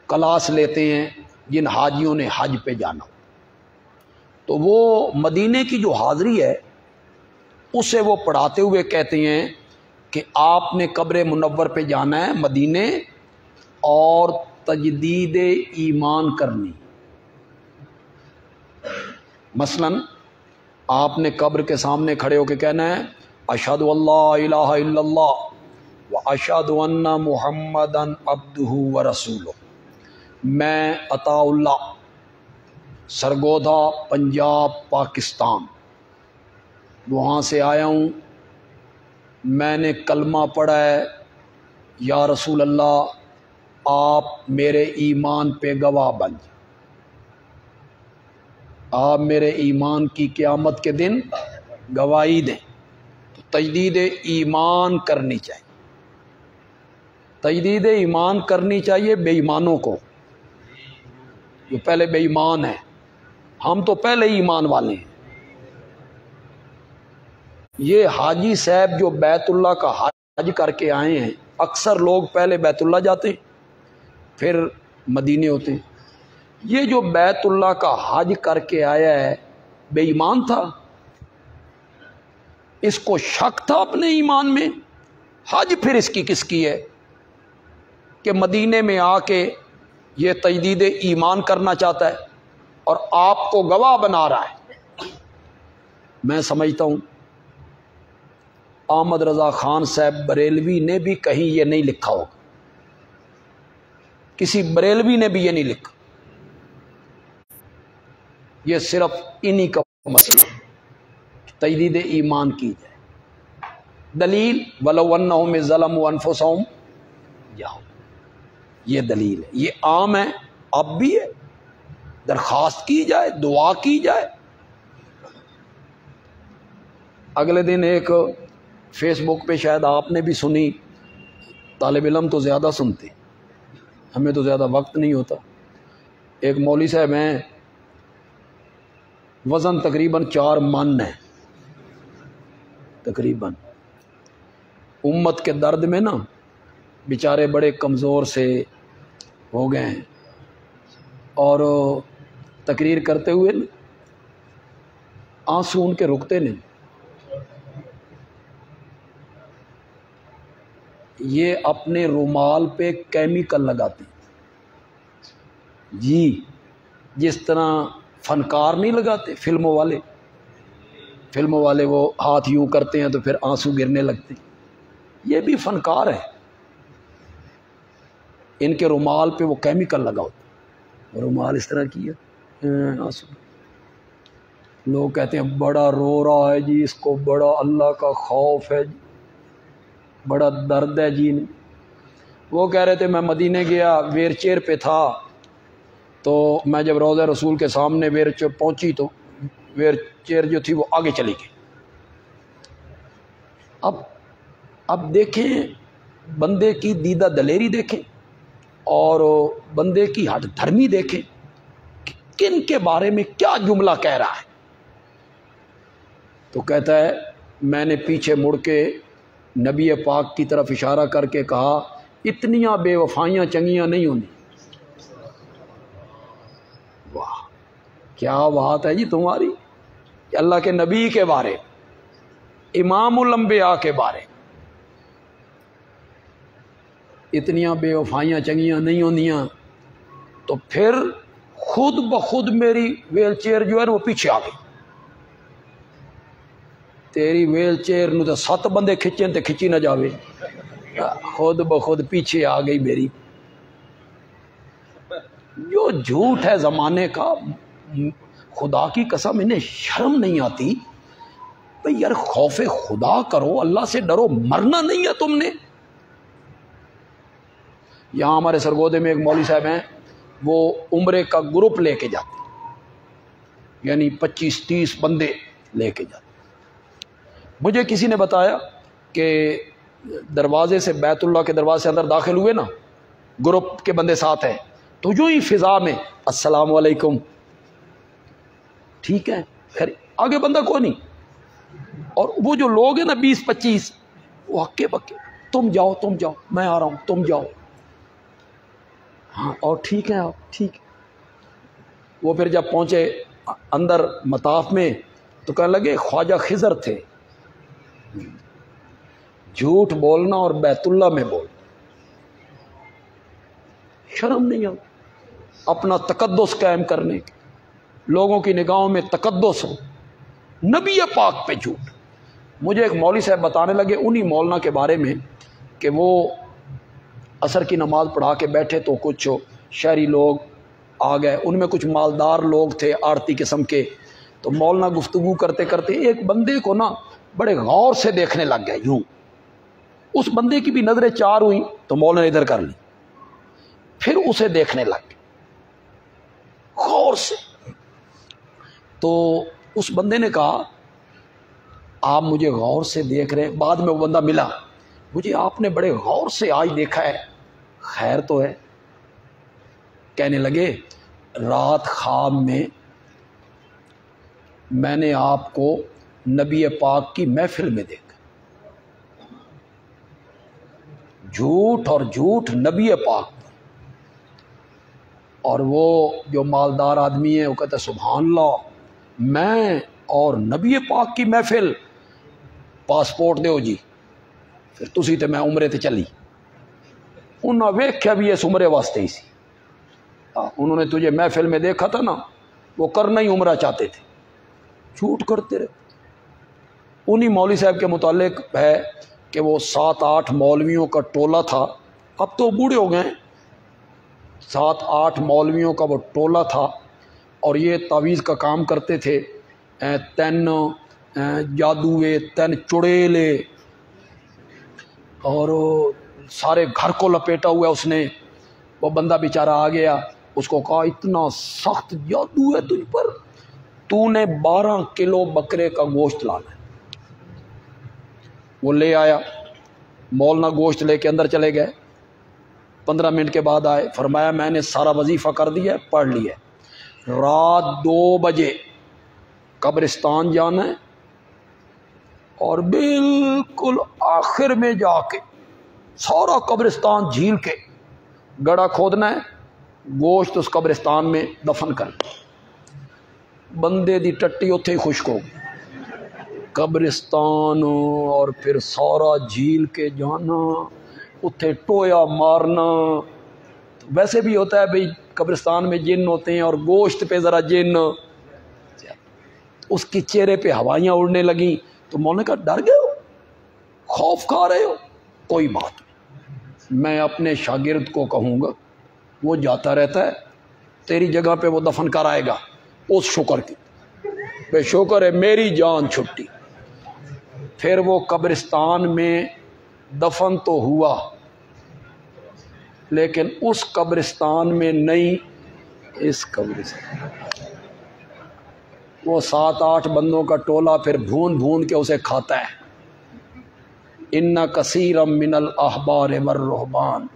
کلاس لیتے ہیں جن حاجیوں نے حج پہ جانا، تو وہ مدینے کی جو حاضری ہے اسے وہ پڑھاتے ہوئے کہتے ہیں کہ آپ نے قبر منور پہ جانا ہے مدینے اور تجدید ایمان کرنی۔ مثلا آپ نے قبر کے سامنے کھڑے ہو کے کہنا ہے اشہد اللہ الہ الا اللہ و اشہد ان محمدا عبدہ و رسولہ، میں عطاء اللہ، سرگودا پنجاب پاکستان، وہاں سے آیا ہوں، میں نے کلمہ پڑھا ہے، یا رسول اللہ آپ میرے ایمان پہ گواہ بن جائیں۔ آپ میرے ایمان کی قیامت کے دن گواہی دیں، تو تجدید ایمان کرنی چاہیے، تجدید ایمان کرنی چاہیے بے ایمانوں کو، جو پہلے بے ایمان ہیں۔ ہم تو پہلے ہی ایمان والے ہیں۔ یہ حاجی صاحب جو بیت اللہ کا حج کر کے آئے ہیں، اکثر لوگ پہلے بیت اللہ جاتے ہیں پھر مدینے ہوتے ہیں۔ یہ جو بیت اللہ کا حج کر کے آیا ہے بے ایمان تھا، اس کو شک تھا اپنے ایمان میں؟ حج پھر اس کی کس کی ہے کہ مدینے میں آ کے یہ تجدید ایمان کرنا چاہتا ہے اور آپ کو گواہ بنا رہا ہے؟ میں سمجھتا ہوں احمد رضا خان صاحب بریلوی نے بھی کہیں یہ نہیں لکھا ہوگا، کسی بریلوی نے بھی یہ نہیں لکھا، یہ صرف انہی کا مسئلہ تجدید ایمان کی جائے۔ دلیل وَلَوْ أَنَّهُمْ ظَلَمُوا أَنفُسَهُمْ جاؤ، یہ دلیل ہے، یہ عام ہے، اب بھی ہے، درخواست کی جائے، دعا کی جائے۔ اگلے دن ایک فیس بک پہ شاید آپ نے بھی سنی، طالب علم تو زیادہ سنتے، ہمیں تو زیادہ وقت نہیں ہوتا۔ ایک مولوی صاحب ہیں، وزن تقریباً 4 من ہے، تقریباً امت کے درد میں نا بیچارے بڑے کمزور سے ہو گئے ہیں، اور تقریر کرتے ہوئے نا آنسو ان کے رکتے نہیں۔ یہ اپنے رومال پہ کیمیکل لگاتے جی، جس طرح فنکار نہیں لگاتے، فلموں والے وہ ہاتھ یوں کرتے ہیں تو پھر آنسو گرنے لگتے، یہ بھی فنکار ہے، ان کے رومال پہ وہ کیمیکل لگا ہوتا، رومال اس طرح کیا آنسو، لوگ کہتے ہیں بڑا رو رہا ہے جی، اس کو بڑا اللہ کا خوف ہے جی، بڑا درد ہے جی۔ وہ کہہ رہے تھے میں مدینے گیا، ویر چیئر پہ تھا، تو میں جب روضہ رسول کے سامنے ویر چیئر پہنچی تو ویر چیئر جو تھی وہ آگے چلی گئی۔ اب دیکھیں بندے کی دیدہ دلیری دیکھیں اور بندے کی ہٹ دھرمی دیکھیں کہ کن کے بارے میں کیا جملہ کہہ رہا ہے۔ تو کہتا ہے میں نے پیچھے مڑ کے نبی پاک کی طرف اشارہ کر کے کہا اتنیاں بے وفائیاں چنگیاں نہیں ہونی۔ واہ کیا بات ہے جی تمہاری، کہ اللہ کے نبی کے بارے، امام الانبیاء کے بارے اتنیاں بے وفائیاں چنگیاں نہیں ہوندیاں، تو پھر خود بخود میری ویل چیئر جو ہے وہ پیچھے آ گئی۔ تیری ویل چیئر نو تو 7 بندے کھچیں تے کھچی نہ جاوے، خود بخود پیچھے آ گئی میری۔ جو جھوٹ ہے زمانے کا، خدا کی قسم انہیں شرم نہیں آتی؟ بھئی یار خوف خدا کرو، اللہ سے ڈرو، مرنا نہیں ہے تم نے۔ یہاں ہمارے سرگودے میں ایک مولوی صاحب ہیں، وہ عمرے کا گروپ لے کے جاتے، یعنی 25-30 بندے لے کے جاتے۔ مجھے کسی نے بتایا کہ دروازے سے، بیت اللہ کے دروازے سے اندر داخل ہوئے نا، گروپ کے بندے ساتھ ہیں، تو جو ہی فضا میں السلام علیکم، ٹھیک ہے خیر، آگے بندہ کوئی نہیں، اور وہ جو لوگ ہیں نا 20-25، وہ ہکے بکے، تم جاؤ میں آ رہا ہوں، تم جاؤ، ہاں اور ٹھیک ہے آپ ٹھیک۔ وہ پھر جب پہنچے اندر مطاف میں تو کہنے لگے خواجہ خضر تھے۔ جھوٹ بولنا اور بیت اللہ میں بولنا، شرم نہیں آتی اپنا تقدس قائم کرنے کی، لوگوں کی نگاہوں میں تقدس ہو، نبی پاک پہ جھوٹ۔ مجھے ایک مولوی صاحب بتانے لگے انہی مولانا کے بارے میں کہ وہ عصر کی نماز پڑھا کے بیٹھے تو کچھ شہری لوگ آ گئے، ان میں کچھ مالدار لوگ تھے آرتی قسم کے، تو مولانا گفتگو کرتے کرتے ایک بندے کو نا بڑے غور سے دیکھنے لگ گئے، یوں اس بندے کی بھی نظریں 4 ہوئیں تو مولانا نے ادھر کر لی، پھر اسے دیکھنے لگ گئے غور سے، تو اس بندے نے کہا آپ مجھے غور سے دیکھ رہے ہیں. بعد میں وہ بندہ ملا, مجھے آپ نے بڑے غور سے آج دیکھا ہے, خیر تو ہے. کہنے لگے رات خواب میں نے آپ کو نبی پاک کی محفل میں دیکھا. جھوٹ اور جھوٹ نبی پاک. اور وہ جو مالدار آدمی ہے وہ کہتا ہے سبحان اللہ, میں اور نبی پاک کی محفل, پاسپورٹ دیو جی. پھر تسی تے میں عمرے تے چلی. انہاں ویکھیا بھی اس عمرے واسطے ہی سی. انہوں نے تجھے محفل میں دیکھا تھا نا, وہ کرنا ہی عمرہ چاہتے تھے. جھوٹ کرتے رہے. انہی مولوی صاحب کے متعلق ہے کہ وہ 7-8 مولویوں کا ٹولہ تھا, اب تو بوڑھے ہو گئے. 7-8 مولویوں کا وہ ٹولہ تھا اور یہ تعویذ کا کام کرتے تھے. 3 جادوے, 3 چڑیلے, اور سارے گھر کو لپیٹا ہوا ہے اس نے. وہ بندہ بیچارہ آ گیا, اس کو کہا اتنا سخت جادو ہے تجھ پر, تو نے 12 کلو بکرے کا گوشت لانا ہے. وہ لے آیا, مولانا گوشت لے کے اندر چلے گئے. 15 منٹ کے بعد آئے, فرمایا میں نے سارا وظیفہ کر دیا, پڑھ لیا. رات 2 بجے قبرستان جانا ہے اور بالکل آخر میں جا کے سارا قبرستان جھیل کے گڑھا کھودنا ہے, گوشت اس قبرستان میں دفن کرنا. بندے دی ٹٹی اتھے ہی خشک ہو گئی. قبرستان اور پھر سارا جھیل کے جانا, اتھے ٹویا مارنا. ویسے بھی ہوتا ہے بھئی قبرستان میں جن ہوتے ہیں اور گوشت پہ ذرا جن. اس کی چہرے پہ ہوائیاں اڑنے لگیں تو مولانا نے کہا ڈر گئے ہو, خوف کھا رہے ہو؟ کوئی بات نہیں, میں اپنے شاگرد کو کہوں گا, وہ جاتا رہتا ہے, تیری جگہ پہ وہ دفن کر آئے گا. اس شکر کی بے شکر ہے میری جان چھٹی. پھر وہ قبرستان میں دفن تو ہوا لیکن اس قبرستان میں نہیں, اس قبرستان. وہ 7-8 بندوں کا ٹولہ پھر بھون بھون کے اسے کھاتا ہے. ان کثیرا من الاحبار والرہبان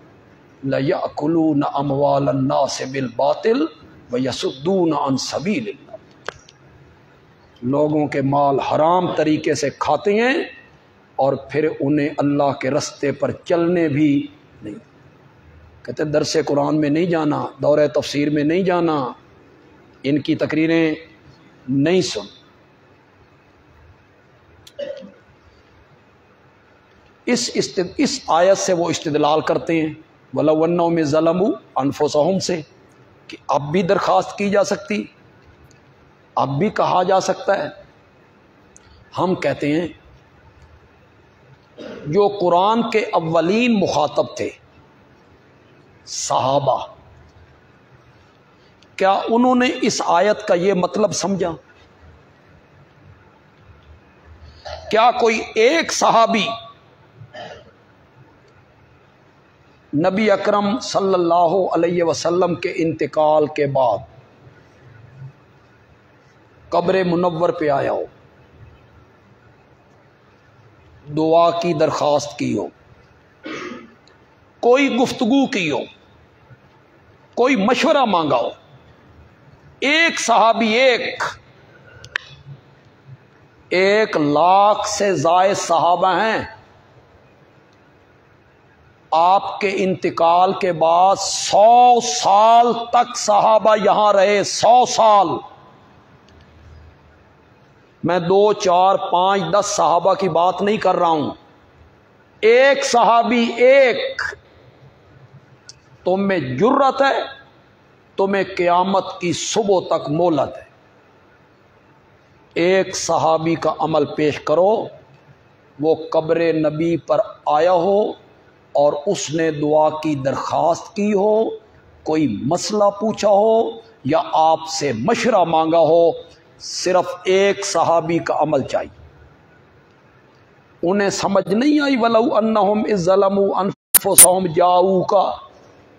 لیأکلون اموال الناس بالباطل ویصدون عن سبیل اللہ. لوگوں کے مال حرام طریقے سے کھاتے ہیں اور پھر انہیں اللہ کے رستے پر چلنے بھی نہیں. کہتے درس قرآن میں نہیں جانا, دورہ تفسیر میں نہیں جانا, ان کی تقریریں نہیں سن. اس آیت سے وہ استدلال کرتے ہیں وَلَوْ أَنَّهُمْ ظَلَمُوا أَنفُسَهُمْ سے کہ اب بھی درخواست کی جا سکتی, اب بھی کہا جا سکتا ہے. ہم کہتے ہیں جو قرآن کے اولین مخاطب تھے صحابہ, کیا انہوں نے اس آیت کا یہ مطلب سمجھا؟ کیا کوئی ایک صحابی نبی اکرم صلی اللہ علیہ وسلم کے انتقال کے بعد قبر منور پہ آیا ہو, دعا کی درخواست کی ہو, کوئی گفتگو کی ہو, کوئی مشورہ مانگا ہو؟ ایک صحابی, 1 لاکھ سے زائد صحابہ ہیں. آپ کے انتقال کے بعد 100 سال تک صحابہ یہاں رہے. 100 سال. میں 2, 4, 5, 10 صحابہ کی بات نہیں کر رہا ہوں. ایک صحابی, تم میں جرت ہے, تمہیں قیامت کی صبح تک مہلت ہے. ایک صحابی کا عمل پیش کرو, وہ قبر نبی پر آیا ہو اور اس نے دعا کی درخواست کی ہو, کوئی مسئلہ پوچھا ہو یا آپ سے مشورہ مانگا ہو, صرف ایک صحابی کا عمل چاہیے. انہیں سمجھ نہیں آئی وَلَوْ أَنَّهُمْ إِذْ ظَلَمُوا أَنفُسَهُمْ جَاءُوكَ,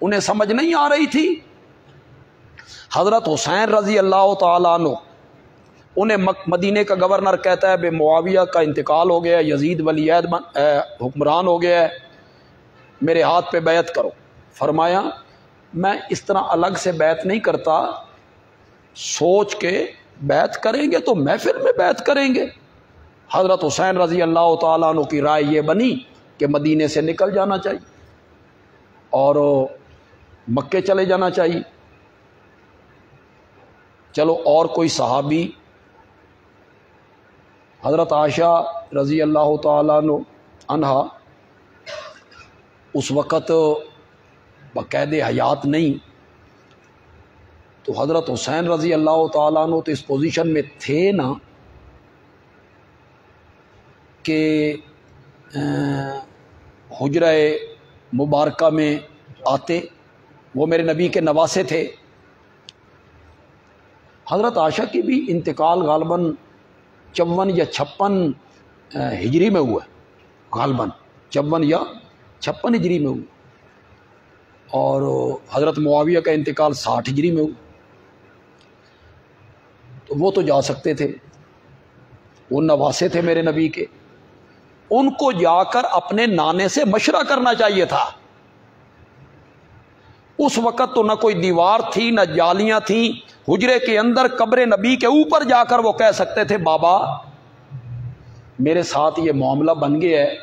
انہیں سمجھ نہیں آ رہی تھی. حضرت حسین رضی اللہ تعالیٰ عنہ انہیں مدینے کا گورنر کہتا ہے بے معاویہ کا انتقال ہو گیا، یزید ولی عہد حکمران ہو گیا ہے، میرے ہاتھ پہ بیعت کرو۔ فرمایا میں اس طرح الگ سے بیعت نہیں کرتا، سوچ کے بیعت کریں گے تو محفل میں بیعت کریں گے۔ حضرت حسین رضی اللہ تعالیٰ عنہ کی رائے یہ بنی کہ مدینے سے نکل جانا چاہیے اور مکے چلے جانا چاہیے۔ چلو اور کوئی صحابی، حضرت عائشہ رضی اللہ تعالیٰ عنہا اس وقت بقید حیات نہیں، تو حضرت حسین رضی اللہ تعالیٰ عنہ تو اس پوزیشن میں تھے نا کہ حجرہ مبارکہ میں آتے، وہ میرے نبی کے نواسے تھے۔ حضرت عائشہ کی بھی انتقال غالباً 54 یا 56 ہجری میں ہوا ہے، غالباً 54 یا 56 ہجری میں ہوا، اور حضرت معاویہ کا انتقال 60 ہجری میں ہوا۔ تو وہ تو جا سکتے تھے، وہ نواسے تھے میرے نبی کے، ان کو جا کر اپنے نانے سے مشورہ کرنا چاہیے تھا۔ اس وقت تو نہ کوئی دیوار تھی نہ جالیاں تھیں، حجرے کے اندر قبر نبی کے اوپر جا کر وہ کہہ سکتے تھے بابا میرے ساتھ یہ معاملہ بن گیا ہے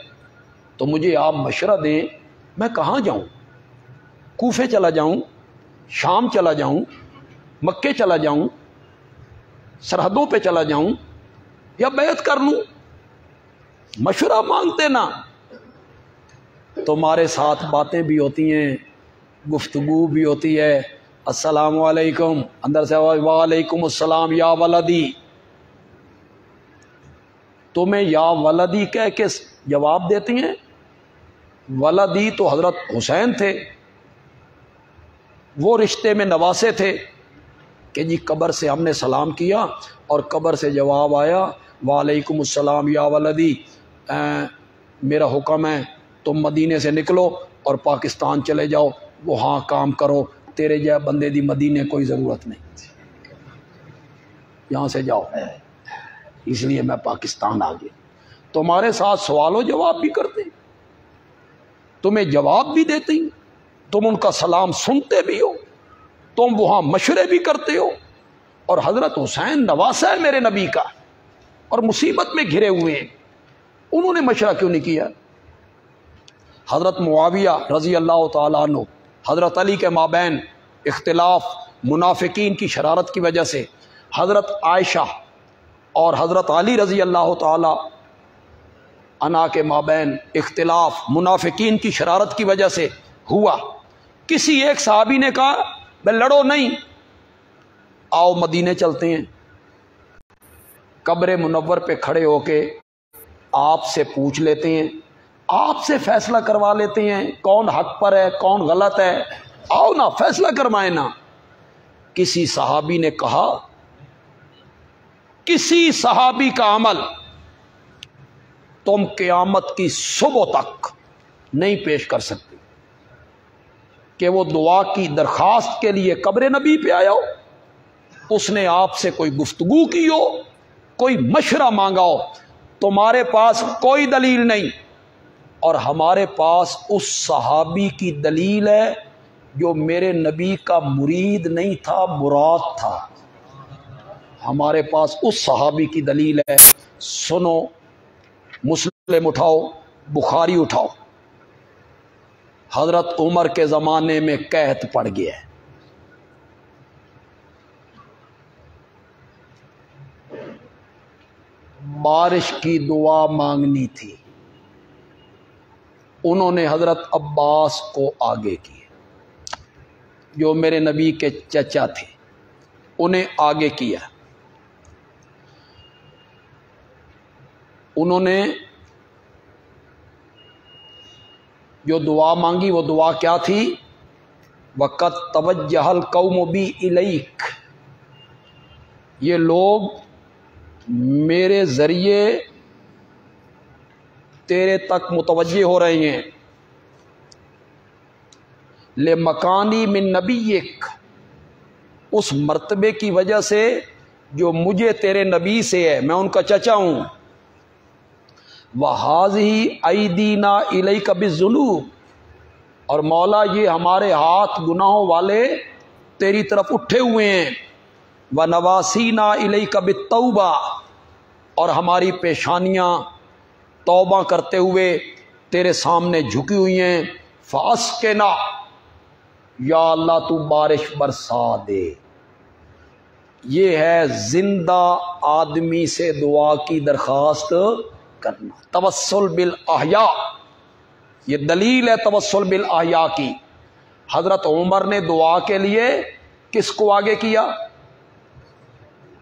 تو مجھے آپ مشورہ دیں، میں کہاں جاؤں؟ کوفے چلا جاؤں، شام چلا جاؤں، مکے چلا جاؤں، سرحدوں پہ چلا جاؤں، یا بیعت کر لوں؟ مشورہ مانگتے نا۔ تمہارے ساتھ باتیں بھی ہوتی ہیں، گفتگو بھی ہوتی ہے، السلام علیکم، اندر سے وعلیکم السلام یا ولدی، تمہیں یا ولدی کہہ کے جواب دیتی ہیں۔ ولدی تو حضرت حسین تھے، وہ رشتے میں نواسے تھے کہ جی قبر سے ہم نے سلام کیا اور قبر سے جواب آیا وعلیکم السلام یا ولدی، میرا حکم ہے تم مدینے سے نکلو اور پاکستان چلے جاؤ، وہاں کام کرو، تیرے جا بندے دی مدینے کوئی ضرورت نہیں، یہاں سے جاؤ، اس لیے میں پاکستان آ گیا۔ تمہارے ساتھ سوال و جواب بھی کرتے، تمہیں جواب بھی دیتے، تم ان کا سلام سنتے بھی ہو، تم وہاں مشورے بھی کرتے ہو، اور حضرت حسین نواسا ہے میرے نبی کا اور مصیبت میں گھرے ہوئے ہیں، انہوں نے مشورہ کیوں نہیں کیا؟ حضرت معاویہ رضی اللہ تعالیٰ عنہ، حضرت علی کے مابین اختلاف، منافقین کی شرارت کی وجہ سے حضرت عائشہ اور حضرت علی رضی اللہ تعالی عنہ کے مابین اختلاف، منافقین کی شرارت کی وجہ سے ہوا۔ کسی ایک صحابی نے کہا میں لڑو نہیں، آؤ مدینے چلتے ہیں، قبر منور پہ کھڑے ہو کے آپ سے پوچھ لیتے ہیں، آپ سے فیصلہ کروا لیتے ہیں کون حق پر ہے کون غلط ہے، آؤ نا فیصلہ کروائیں نا۔ کسی صحابی نے کہا کسی صحابی کا عمل تم قیامت کی صبح تک نہیں پیش کر سکتے کہ وہ دعا کی درخواست کے لیے قبر نبی پہ آیا ہو، اس نے آپ سے کوئی گفتگو کی ہو، کوئی مشورہ مانگا ہو، تمہارے پاس کوئی دلیل نہیں، اور ہمارے پاس اس صحابی کی دلیل ہے جو میرے نبی کا مرید نہیں تھا، مراد تھا۔ ہمارے پاس اس صحابی کی دلیل ہے، سنو، مسلم اٹھاؤ، بخاری اٹھاؤ، حضرت عمر کے زمانے میں قحط پڑ گیا ہے، بارش کی دعا مانگنی تھی، انہوں نے حضرت عباس کو آگے کیا جو میرے نبی کے چچا تھے، انہیں آگے کیا، انہوں نے جو دعا مانگی وہ دعا کیا تھی؟ وَقَدْ تَوَجَّهَ الْقَوْمُ بِي إِلَيْكَ، یہ لوگ میرے ذریعے تیرے تک متوجہ ہو رہے ہیں، لِمَكَانِي مِن نَبِيِّكَ، اس مرتبے کی وجہ سے جو مجھے تیرے نبی سے ہے، میں ان کا چچا ہوں۔ وَهَٰذِهِ أَيْدِينَا إِلَيْكَ بِالذُّنُوبِ، اور مولا یہ ہمارے ہاتھ گناہوں والے تیری طرف اٹھے ہوئے ہیں۔ وَنَوَاسِينَا إِلَيْكَ بِالتَّوْبَةِ، اور ہماری پیشانیاں توبہ کرتے ہوئے تیرے سامنے جھکی ہوئی ہیں۔ فَأَسْقِنَا، یا اللہ تو بارش برسا دے۔ یہ ہے زندہ آدمی سے دعا کی درخواست کرنا، توسل بالاحیاء۔ یہ دلیل ہے توسل بالاحیاء کی۔ حضرت عمر نے دعا کے لیے کس کو آگے کیا؟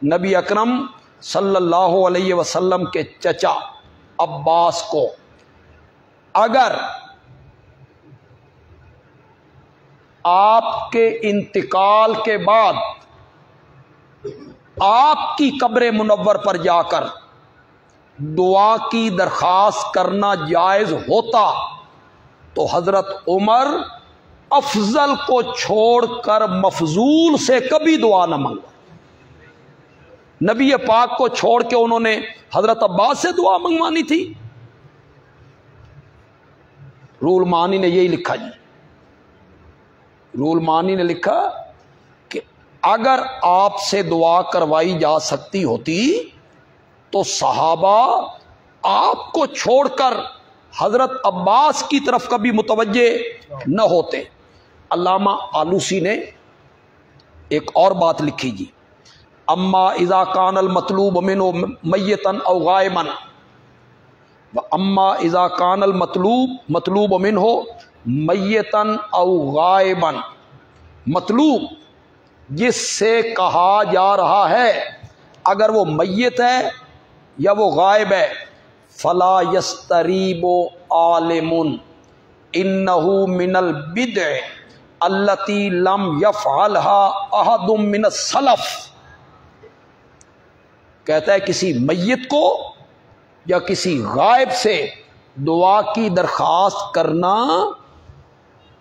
نبی اکرم صلی اللہ علیہ وسلم کے چچا عباس کو۔ اگر آپ کے انتقال کے بعد آپ کی قبر منور پر جا کر دعا کی درخواست کرنا جائز ہوتا تو حضرت عمر افضل کو چھوڑ کر مفضول سے کبھی دعا نہ مانگا۔ نبی پاک کو چھوڑ کے انہوں نے حضرت عباس سے دعا منگوانی تھی؟ رول مانی نے یہی لکھا جی، رول مانی نے لکھا کہ اگر آپ سے دعا کروائی جا سکتی ہوتی تو صحابہ آپ کو چھوڑ کر حضرت عباس کی طرف کبھی متوجہ نہ ہوتے۔ علامہ آلوسی نے ایک اور بات لکھی جی، اما اذا کان المطلوب منہ میتا او غائبا، اما اذا کان مطلوب منہ میتا او غائبا، مطلوب جس سے کہا جا رہا ہے اگر وہ میت ہے یا وہ غائب ہے، فلا یستریب عالم انہ من البدع التی لم یفعلها احد من السلف، کہتا ہے کسی میت کو یا کسی غائب سے دعا کی درخواست کرنا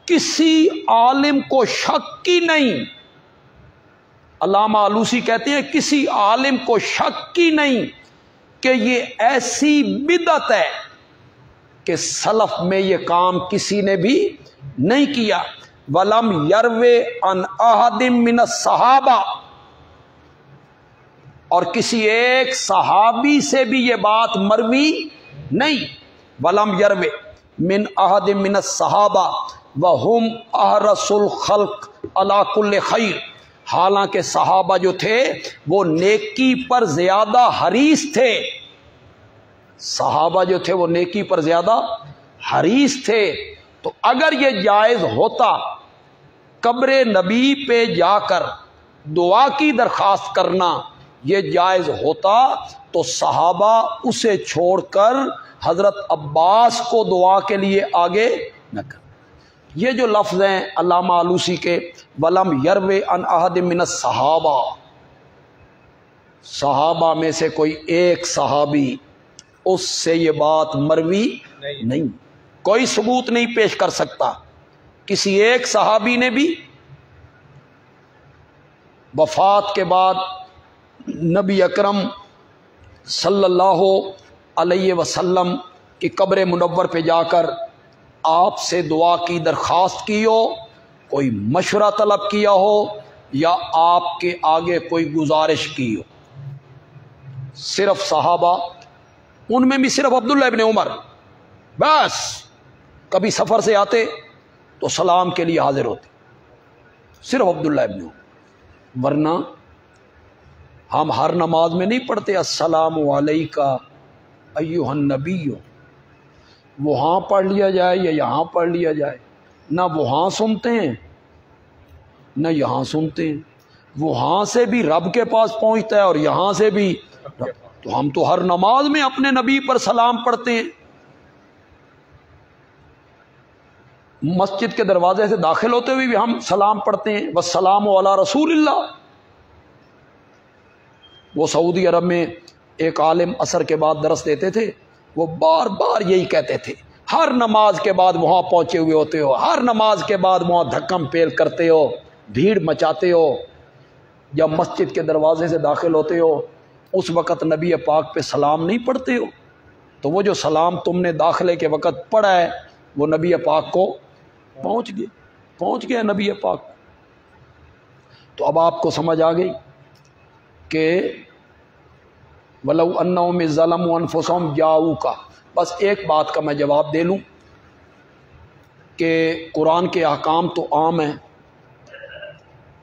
کسی عالم کو شک کی نہیں۔ علامہ آلوسی کہتے ہیں کسی عالم کو شک کی نہیں کہ یہ ایسی بدعت ہے کہ سلف میں یہ کام کسی نے بھی نہیں کیا۔ وَلَمْ يَرْوِ عَنْ أَحَدٍ مِّنَ الصَّحَابَةِ، اور کسی ایک صحابی سے بھی یہ بات مروی نہیں۔ وَلَمْ يَرْوِ مِنْ أَحَدٍ مِّنَ الصَّحَابَةِ وَهُمْ أَحْرَصُ الْخَلْقِ عَلَى كُلِّ خَيْرٍ، حالانکہ صحابہ جو تھے وہ نیکی پر زیادہ حریص تھے، صحابہ جو تھے وہ نیکی پر زیادہ حریص تھے۔ تو اگر یہ جائز ہوتا قبر نبی پہ جا کر دعا کی درخواست کرنا، یہ جائز ہوتا تو صحابہ اسے چھوڑ کر حضرت عباس کو دعا کے لیے آگے نہ کر۔ یہ جو لفظ ہیں علامہ آلوسی کے، وَلَمْ يَرْوِ عَنْ أَحَدٍ مِّنَ الصَّحَابَةِ، صحابہ میں سے کوئی ایک صحابی اس سے یہ بات مروی نہیں، کوئی ثبوت نہیں پیش کر سکتا۔ کسی ایک صحابی نے بھی وفات کے بعد نبی اکرم صلی اللہ علیہ وسلم کی قبر منور پہ جا کر آپ سے دعا کی درخواست کی ہو، کوئی مشورہ طلب کیا ہو یا آپ کے آگے کوئی گزارش کی ہو۔ صرف صحابہ، ان میں بھی صرف عبداللہ ابن عمر، بس کبھی سفر سے آتے تو سلام کے لیے حاضر ہوتے، صرف عبداللہ ابن عمر۔ ورنہ ہم ہر نماز میں نہیں پڑھتے السلام علیکہ ایھا النبی، وہاں پڑھ لیا جائے یا یہاں پڑھ لیا جائے، نہ وہاں سنتے ہیں نہ یہاں سنتے ہیں، وہاں سے بھی رب کے پاس پہنچتا ہے اور یہاں سے بھی، تو ہم تو ہر نماز میں اپنے نبی پر سلام پڑھتے ہیں۔ مسجد کے دروازے سے داخل ہوتے ہوئے بھی ہم سلام پڑھتے ہیں، والسلام علی رسول اللہ۔ وہ سعودی عرب میں ایک عالم عصر کے بعد درس دیتے تھے، وہ بار بار یہی کہتے تھے، ہر نماز کے بعد وہاں پہنچے ہوئے ہوتے ہو، ہر نماز کے بعد وہاں دھکم پیل کرتے ہو، بھیڑ مچاتے ہو، جب مسجد کے دروازے سے داخل ہوتے ہو اس وقت نبی پاک پہ سلام نہیں پڑھتے ہو؟ تو وہ جو سلام تم نے داخلے کے وقت پڑھا ہے وہ نبی پاک کو پہنچ گیا نبی پاک۔ تو اب آپ کو سمجھ آ گئی کہ وَلَوْ أَنَّهُمْ إِذْ ظَلَمُوا أَنفُسَهُمْ جَاءُوكَ۔ بس ایک بات کا میں جواب دے لوں کہ قرآن کے احکام تو عام ہیں،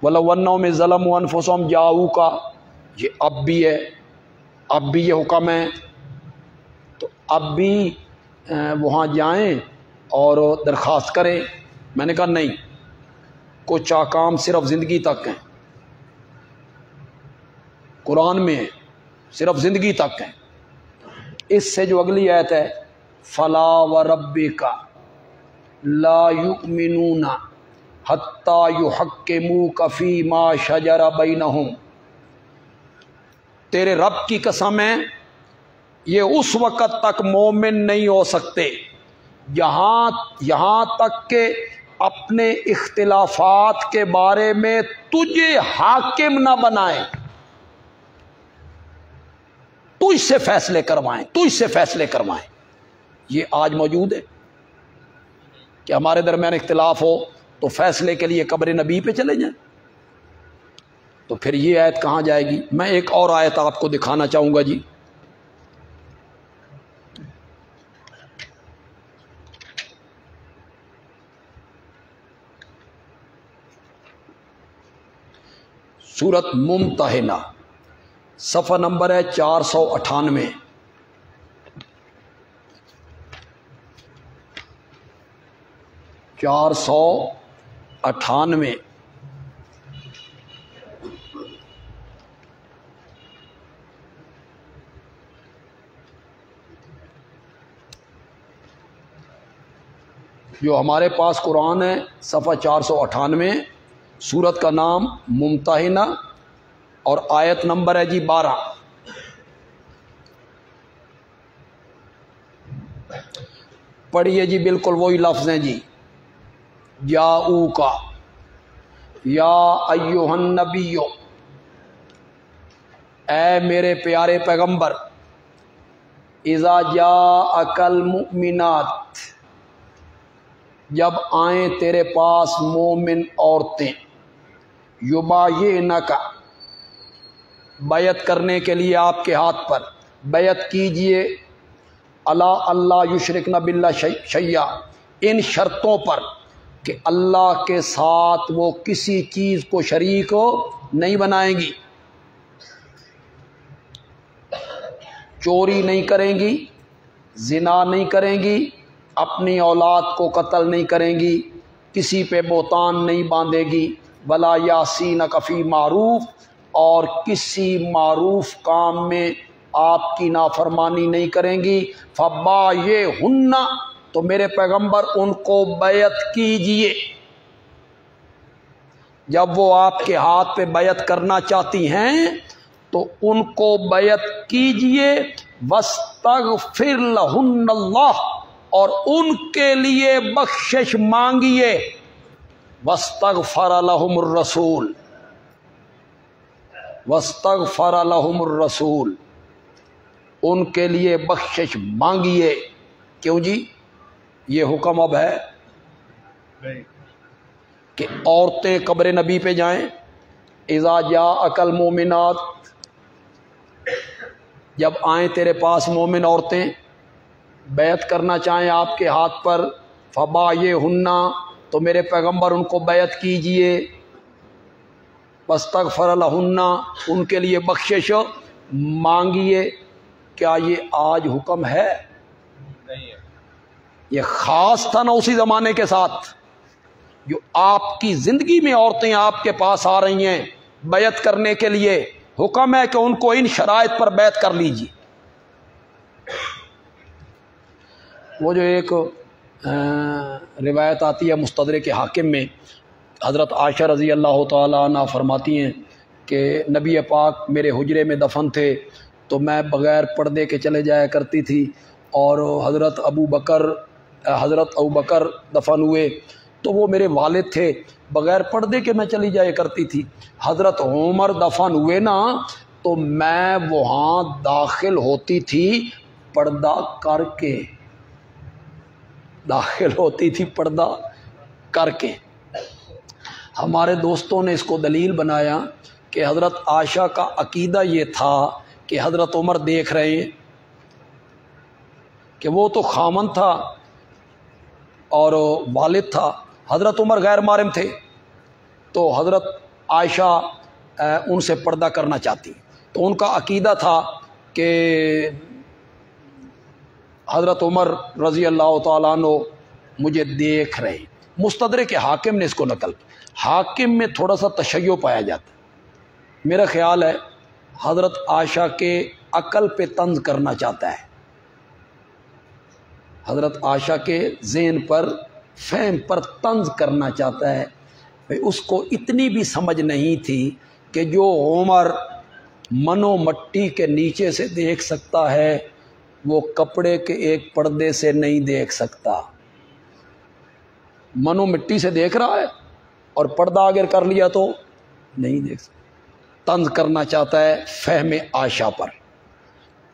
وَلَوْ أَنَّهُمْ إِذْ ظَلَمُوا أَنفُسَهُمْ جَاءُوكَ یہ اب بھی ہے، اب بھی یہ حکم ہے، تو اب بھی وہاں جائیں اور درخواست کریں۔ میں نے کہا نہیں، کچھ احکام صرف زندگی تک ہیں، قرآن میں صرف زندگی تک ہیں۔ اس سے جو اگلی آیت ہے فَلَا وَرَبِّكَ لَا يُؤْمِنُونَ حَتَّى يُحَكِّمُوكَ فِي مَا شَجَرَ بَيْنَهُمْ، تیرے رب کی قسم ہے یہ اس وقت تک مومن نہیں ہو سکتے یہاں تک کہ اپنے اختلافات کے بارے میں تجھے حاکم نہ بنائیں، تجھ سے فیصلے کروائیں۔ یہ آج موجود ہے کہ ہمارے درمیان اختلاف ہو تو فیصلے کے لیے قبر نبی پہ چلے جائیں، تو پھر یہ آیت کہاں جائے گی؟ میں ایک اور آیت آپ کو دکھانا چاہوں گا جی، سورۃ ممتحنہ، صفحہ نمبر ہے 498۔ جو ہمارے پاس قرآن ہے صفحہ 498، سورت کا نام ممتحنہ اور آیت نمبر ہے جی 12۔ پڑھیے جی، بالکل وہی لفظ ہیں جی، جاؤکا یا ایھا النبی، اے میرے پیارے پیغمبر، اذا جاءک المؤمنات، جب آئیں تیرے پاس مومن عورتیں، یبایعنک، بیعت کرنے کے لیے آپ کے ہاتھ پر، بیعت کیجئے، اللہ یشرکن باللہ شیئا، ان شرطوں پر کہ اللہ کے ساتھ وہ کسی چیز کو شریک نہیں بنائیں گی، چوری نہیں کریں گی، زنا نہیں کریں گی، اپنی اولاد کو قتل نہیں کریں گی، کسی پہ بہتان نہیں باندھے گی، ولا یعصینک فی معروف، اور کسی معروف کام میں آپ کی نافرمانی نہیں کریں گی، فبایعہن، تو میرے پیغمبر ان کو بیعت کیجئے، جب وہ آپ کے ہاتھ پہ بیعت کرنا چاہتی ہیں تو ان کو بیعت کیجئے، واستغفر لہن اللہ، اور ان کے لیے بخشش مانگیے، واستغفر لہم الرسول، واستغفر لہم الرسول، ان کے لیے بخشش مانگیے۔ کیوں جی؟ یہ حکم اب ہے کہ عورتیں قبر نبی پہ جائیں، اذا جاءک المؤمنات، جب آئیں تیرے پاس مومن عورتیں، بیعت کرنا چاہیں آپ کے ہاتھ پر، فبایعہن، تو میرے پیغمبر ان کو بیعت کیجئے، واستغفر لہن، ان کے لیے بخشش مانگیے۔ کیا یہ آج حکم ہے؟ نہیں ہے، یہ خاص تھا نا اسی زمانے کے ساتھ، جو آپ کی زندگی میں عورتیں آپ کے پاس آ رہی ہیں بیعت کرنے کے لیے، حکم ہے کہ ان کو ان شرائط پر بیعت کر لیجیے۔ وہ جو ایک روایت آتی ہے مستدرک حاکم میں، حضرت عائشہ رضی اللہ تعالیٰ عنہ فرماتی ہیں کہ نبی پاک میرے حجرے میں دفن تھے تو میں بغیر پردے کے چلے جایا کرتی تھی، اور حضرت ابو بکر دفن ہوئے تو وہ میرے والد تھے، بغیر پردے کے میں چلی جایا کرتی تھی۔ حضرت عمر دفن ہوئے نا تو میں وہاں داخل ہوتی تھی پردہ کر کے، داخل ہوتی تھی پردہ کر کے۔ ہمارے دوستوں نے اس کو دلیل بنایا کہ حضرت عائشہ کا عقیدہ یہ تھا کہ حضرت عمر دیکھ رہے ہیں، کہ وہ تو خامن تھا اور والد تھا، حضرت عمر غیر محرم تھے، تو حضرت عائشہ ان سے پردہ کرنا چاہتی، تو ان کا عقیدہ تھا کہ حضرت عمر رضی اللہ تعالیٰ عنہ مجھے دیکھ رہے۔ مستدرک حاکم نے اس کو نقل، حاکم میں تھوڑا سا تشیع پایا جاتا ہے، میرا خیال ہے حضرت عائشہ کے عقل پہ طنز کرنا چاہتا ہے، حضرت عائشہ کے ذہن پر، فہم پر طنز کرنا چاہتا ہے۔ اس کو اتنی بھی سمجھ نہیں تھی کہ جو عمر منو مٹی کے نیچے سے دیکھ سکتا ہے وہ کپڑے کے ایک پردے سے نہیں دیکھ سکتا۔ منو مٹی سے دیکھ رہا ہے اور پردہ اگر کر لیا تو نہیں دیکھ سکتا، طنز کرنا چاہتا ہے فہم عائشہ پر۔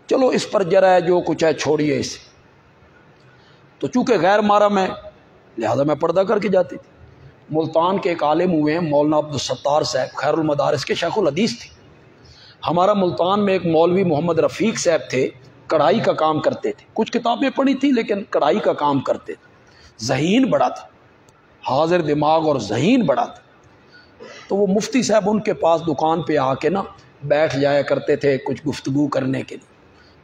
چلو اس پر جرا ہے جو کچھ ہے چھوڑیے اسے۔ تو چونکہ غیر محرم ہے لہذا میں پردہ کر کے جاتی تھی۔ ملتان کے ایک عالم ہوئے ہیں مولانا عبدالستار صاحب، خیر المدارس کے شیخ الحدیث تھے۔ ہمارا ملتان میں ایک مولوی محمد رفیق صاحب تھے، کڑھائی کا کام کرتے تھے، کچھ کتابیں پڑھی تھی لیکن کڑھائی کا کام کرتے تھے، ذہین بڑا تھا، حاضر دماغ اور ذہین بڑا تھا۔ تو وہ مفتی صاحب ان کے پاس دکان پہ آ کے نا بیٹھ جایا کرتے تھے کچھ گفتگو کرنے کے لیے۔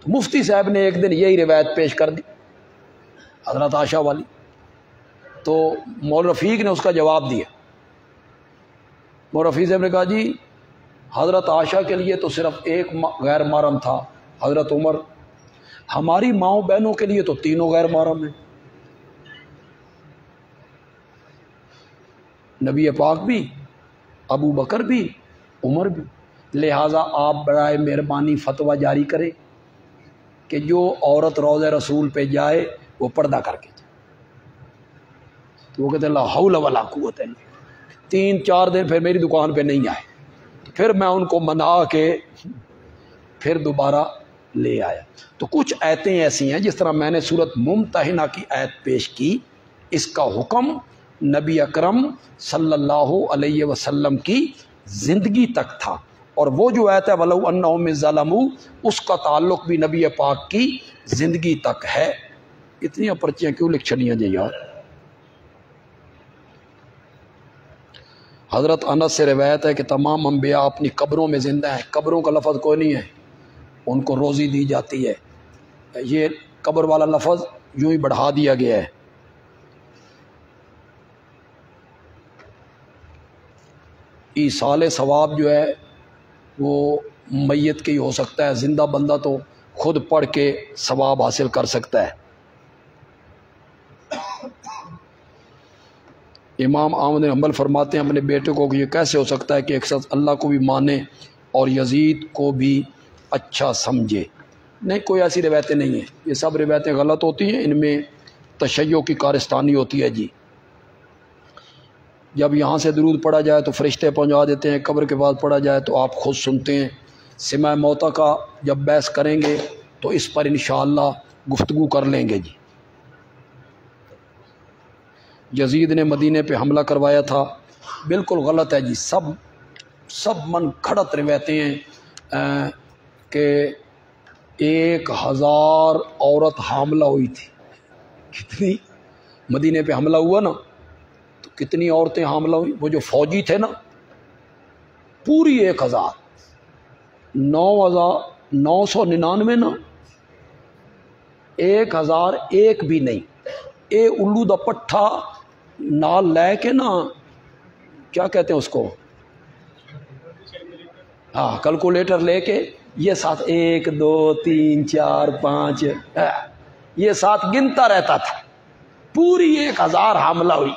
تو مفتی صاحب نے ایک دن یہی روایت پیش کر دی حضرت عائشہ والی، تو مولانا رفیق نے اس کا جواب دیا۔ مولانا رفیق صاحب نے کہا جی حضرت عائشہ کے لیے تو صرف ایک غیر محرم تھا، حضرت عمر، ہماری ماؤں بہنوں کے لیے تو تینوں غیر محرم ہیں، نبی پاک بھی، ابو بکر بھی، عمر بھی، لہٰذا آپ برائے مہربانی فتویٰ جاری کریں کہ جو عورت روضہ رسول پہ جائے وہ پردہ کر کے جائے۔ تو وہ کہتے ہیں لا حول ولا قوت الا باللہ۔ 3-4 دن پھر میری دکان پہ نہیں آئے، پھر میں ان کو منا کے پھر دوبارہ لے آیا۔ تو کچھ آیتیں ایسی ہیں جس طرح میں نے سورۃ ممتحنہ کی آیت پیش کی، اس کا حکم نبی اکرم صلی اللہ علیہ وسلم کی زندگی تک تھا، اور وہ جو آیت ہے وَلَوْ أَنَّهُمْ إِذْ ظَلَمُوا اس کا تعلق بھی نبی پاک کی زندگی تک ہے۔ اتنی پرچیاں کیوں لکھ چھڑیاں جی یار؟ حضرت انس سے روایت ہے کہ تمام انبیاء اپنی قبروں میں زندہ ہیں، قبروں کا لفظ کوئی نہیں ہے، ان کو روزی دی جاتی ہے، یہ قبر والا لفظ یوں ہی بڑھا دیا گیا ہے۔ ایصال ثواب جو ہے وہ میت کی ہو سکتا ہے، زندہ بندہ تو خود پڑھ کے ثواب حاصل کر سکتا ہے۔ امام احمد بن حنبل فرماتے ہیں اپنے بیٹے کو کہ یہ کیسے ہو سکتا ہے کہ ایک شخص اللہ کو بھی مانے اور یزید کو بھی اچھا سمجھے؟ نہیں، کوئی ایسی روایتیں نہیں ہیں، یہ سب روایتیں غلط ہوتی ہیں، ان میں تشیع کی کارستانی ہوتی ہے جی۔ جب یہاں سے درود پڑھا جائے تو فرشتے پہنچا دیتے ہیں، قبر کے بعد پڑھا جائے تو آپ خود سنتے ہیں۔ سماع موتا کا جب بحث کریں گے تو اس پر انشاءاللہ گفتگو کر لیں گے جی۔ یزید نے مدینے پہ حملہ کروایا تھا، بالکل غلط ہے جی، سب من کھڑت روایتیں ہیں کہ 1000 عورت حاملہ ہوئی تھی۔ کتنی؟ مدینے پہ حملہ ہوا نا تو کتنی عورتیں حاملہ ہوئی؟ وہ جو فوجی تھے نا پوری 1000، 999 نا، 1001 بھی نہیں، اے الو دا پٹھا نال لے کے نا، کیا کہتے ہیں اس کو، ہاں کیلکولیٹر لے کے یہ ساتھ 1 2 3 4 5 یہ ساتھ گنتا رہتا تھا، پوری 1000 حاملہ ہوئی،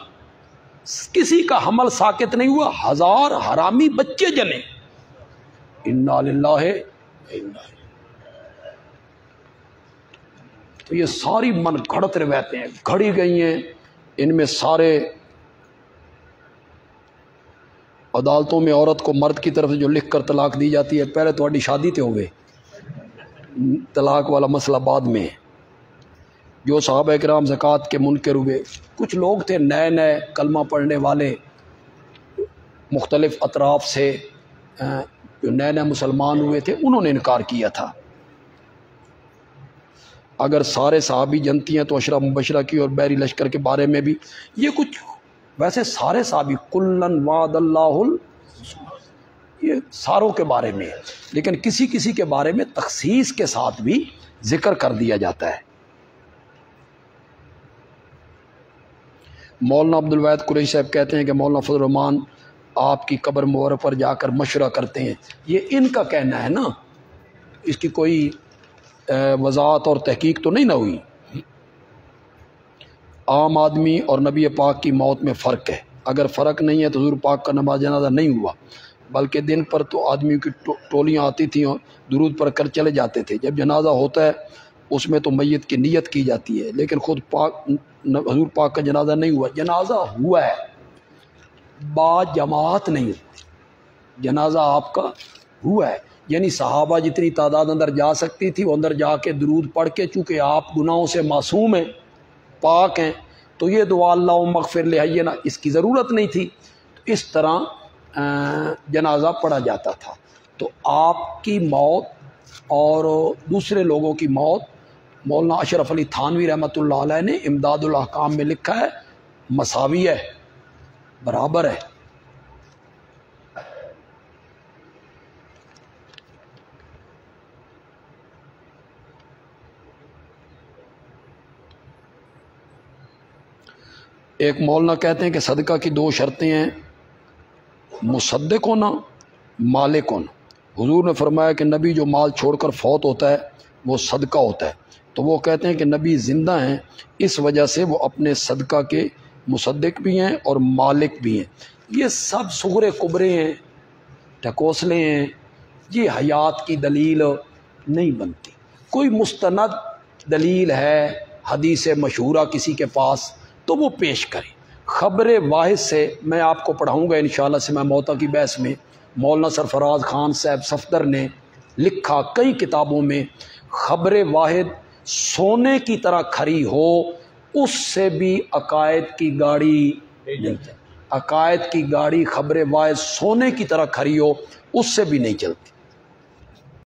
کسی کا حمل ساکت نہیں ہوا، 1000 حرامی بچے جنے۔ انا للہ تو یہ ساری من گھڑت روایتیں ہیں، گھڑی گئی ہیں، ان میں سارے عدالتوں میں عورت کو مرد کی طرف سے جو لکھ کر طلاق دی جاتی ہے، پہلے تھوڑی شادی تے ہوئے، طلاق والا مسئلہ بعد میں ہے۔ جو صحابہ کرام زکوٰۃ کے منکر ہوئے، کچھ لوگ تھے نئے نئے کلمہ پڑھنے والے مختلف اطراف سے، جو نئے نئے مسلمان ہوئے تھے، انہوں نے انکار کیا تھا۔ اگر سارے صحابی جنتی ہیں تو عشرہ مبشرہ کی اور بحری لشکر کے بارے میں بھی یہ کچھ، ویسے سارے صحابی کلن وعد اللہ یہ ساروں کے بارے میں ہے، لیکن کسی کسی کے بارے میں تخصیص کے ساتھ بھی ذکر کر دیا جاتا ہے۔ مولانا عبد الواحد قریشی صاحب کہتے ہیں کہ مولانا فضل الرحمان آپ کی قبر مبارک پر جا کر مشورہ کرتے ہیں، یہ ان کا کہنا ہے نا، اس کی کوئی وضاحت اور تحقیق تو نہیں نہ ہوئی۔ عام آدمی اور نبی پاک کی موت میں فرق ہے، اگر فرق نہیں ہے تو حضور پاک کا نماز جنازہ نہیں ہوا، بلکہ دن پر تو آدمیوں کی ٹولیاں آتی تھیں اور درود پڑھ کر چلے جاتے تھے، جب جنازہ ہوتا ہے اس میں تو میت کی نیت کی جاتی ہے، لیکن خود حضور پاک کا جنازہ نہیں ہوا۔ جنازہ ہوا ہے، با جماعت نہیں ہوئی، جنازہ آپ کا ہوا ہے، یعنی صحابہ جتنی تعداد اندر جا سکتی تھی وہ اندر جا کے درود پڑھ کے، چونکہ آپ گناہوں سے معصوم ہیں، پاک ہیں، تو یہ دعا اللہم اغفر لحینا اس کی ضرورت نہیں تھی، اس طرح جنازہ پڑھا جاتا تھا۔ تو آپ کی موت اور دوسرے لوگوں کی موت، مولانا اشرف علی تھانوی رحمۃ اللہ علیہ نے امداد الاحکام میں لکھا ہے، مساوی ہے، برابر ہے۔ ایک مولانا کہتے ہیں کہ صدقہ کی دو شرطیں ہیں، مصدق ہونا، مالک ہونا۔ حضور نے فرمایا کہ نبی جو مال چھوڑ کر فوت ہوتا ہے وہ صدقہ ہوتا ہے، تو وہ کہتے ہیں کہ نبی زندہ ہیں، اس وجہ سے وہ اپنے صدقہ کے مصدق بھی ہیں اور مالک بھی ہیں۔ یہ سب صغرے کبرے ہیں، ٹھکوسلے ہیں، یہ حیات کی دلیل نہیں بنتی۔ کوئی مستند دلیل ہے، حدیث مشہورہ کسی کے پاس، تو وہ پیش کریں۔ خبر واحد سے میں آپ کو پڑھاؤں گا انشاءاللہ سے میں موتا کی بحث میں، مولانا سرفراز خان صاحب صفدر نے لکھا کئی کتابوں میں، خبر واحد سونے کی طرح کھری ہو اس سے بھی عقائد کی گاڑی نہیں چلتی، عقائد کی گاڑی خبر واحد سونے کی طرح کھری ہو اس سے بھی نہیں چلتی۔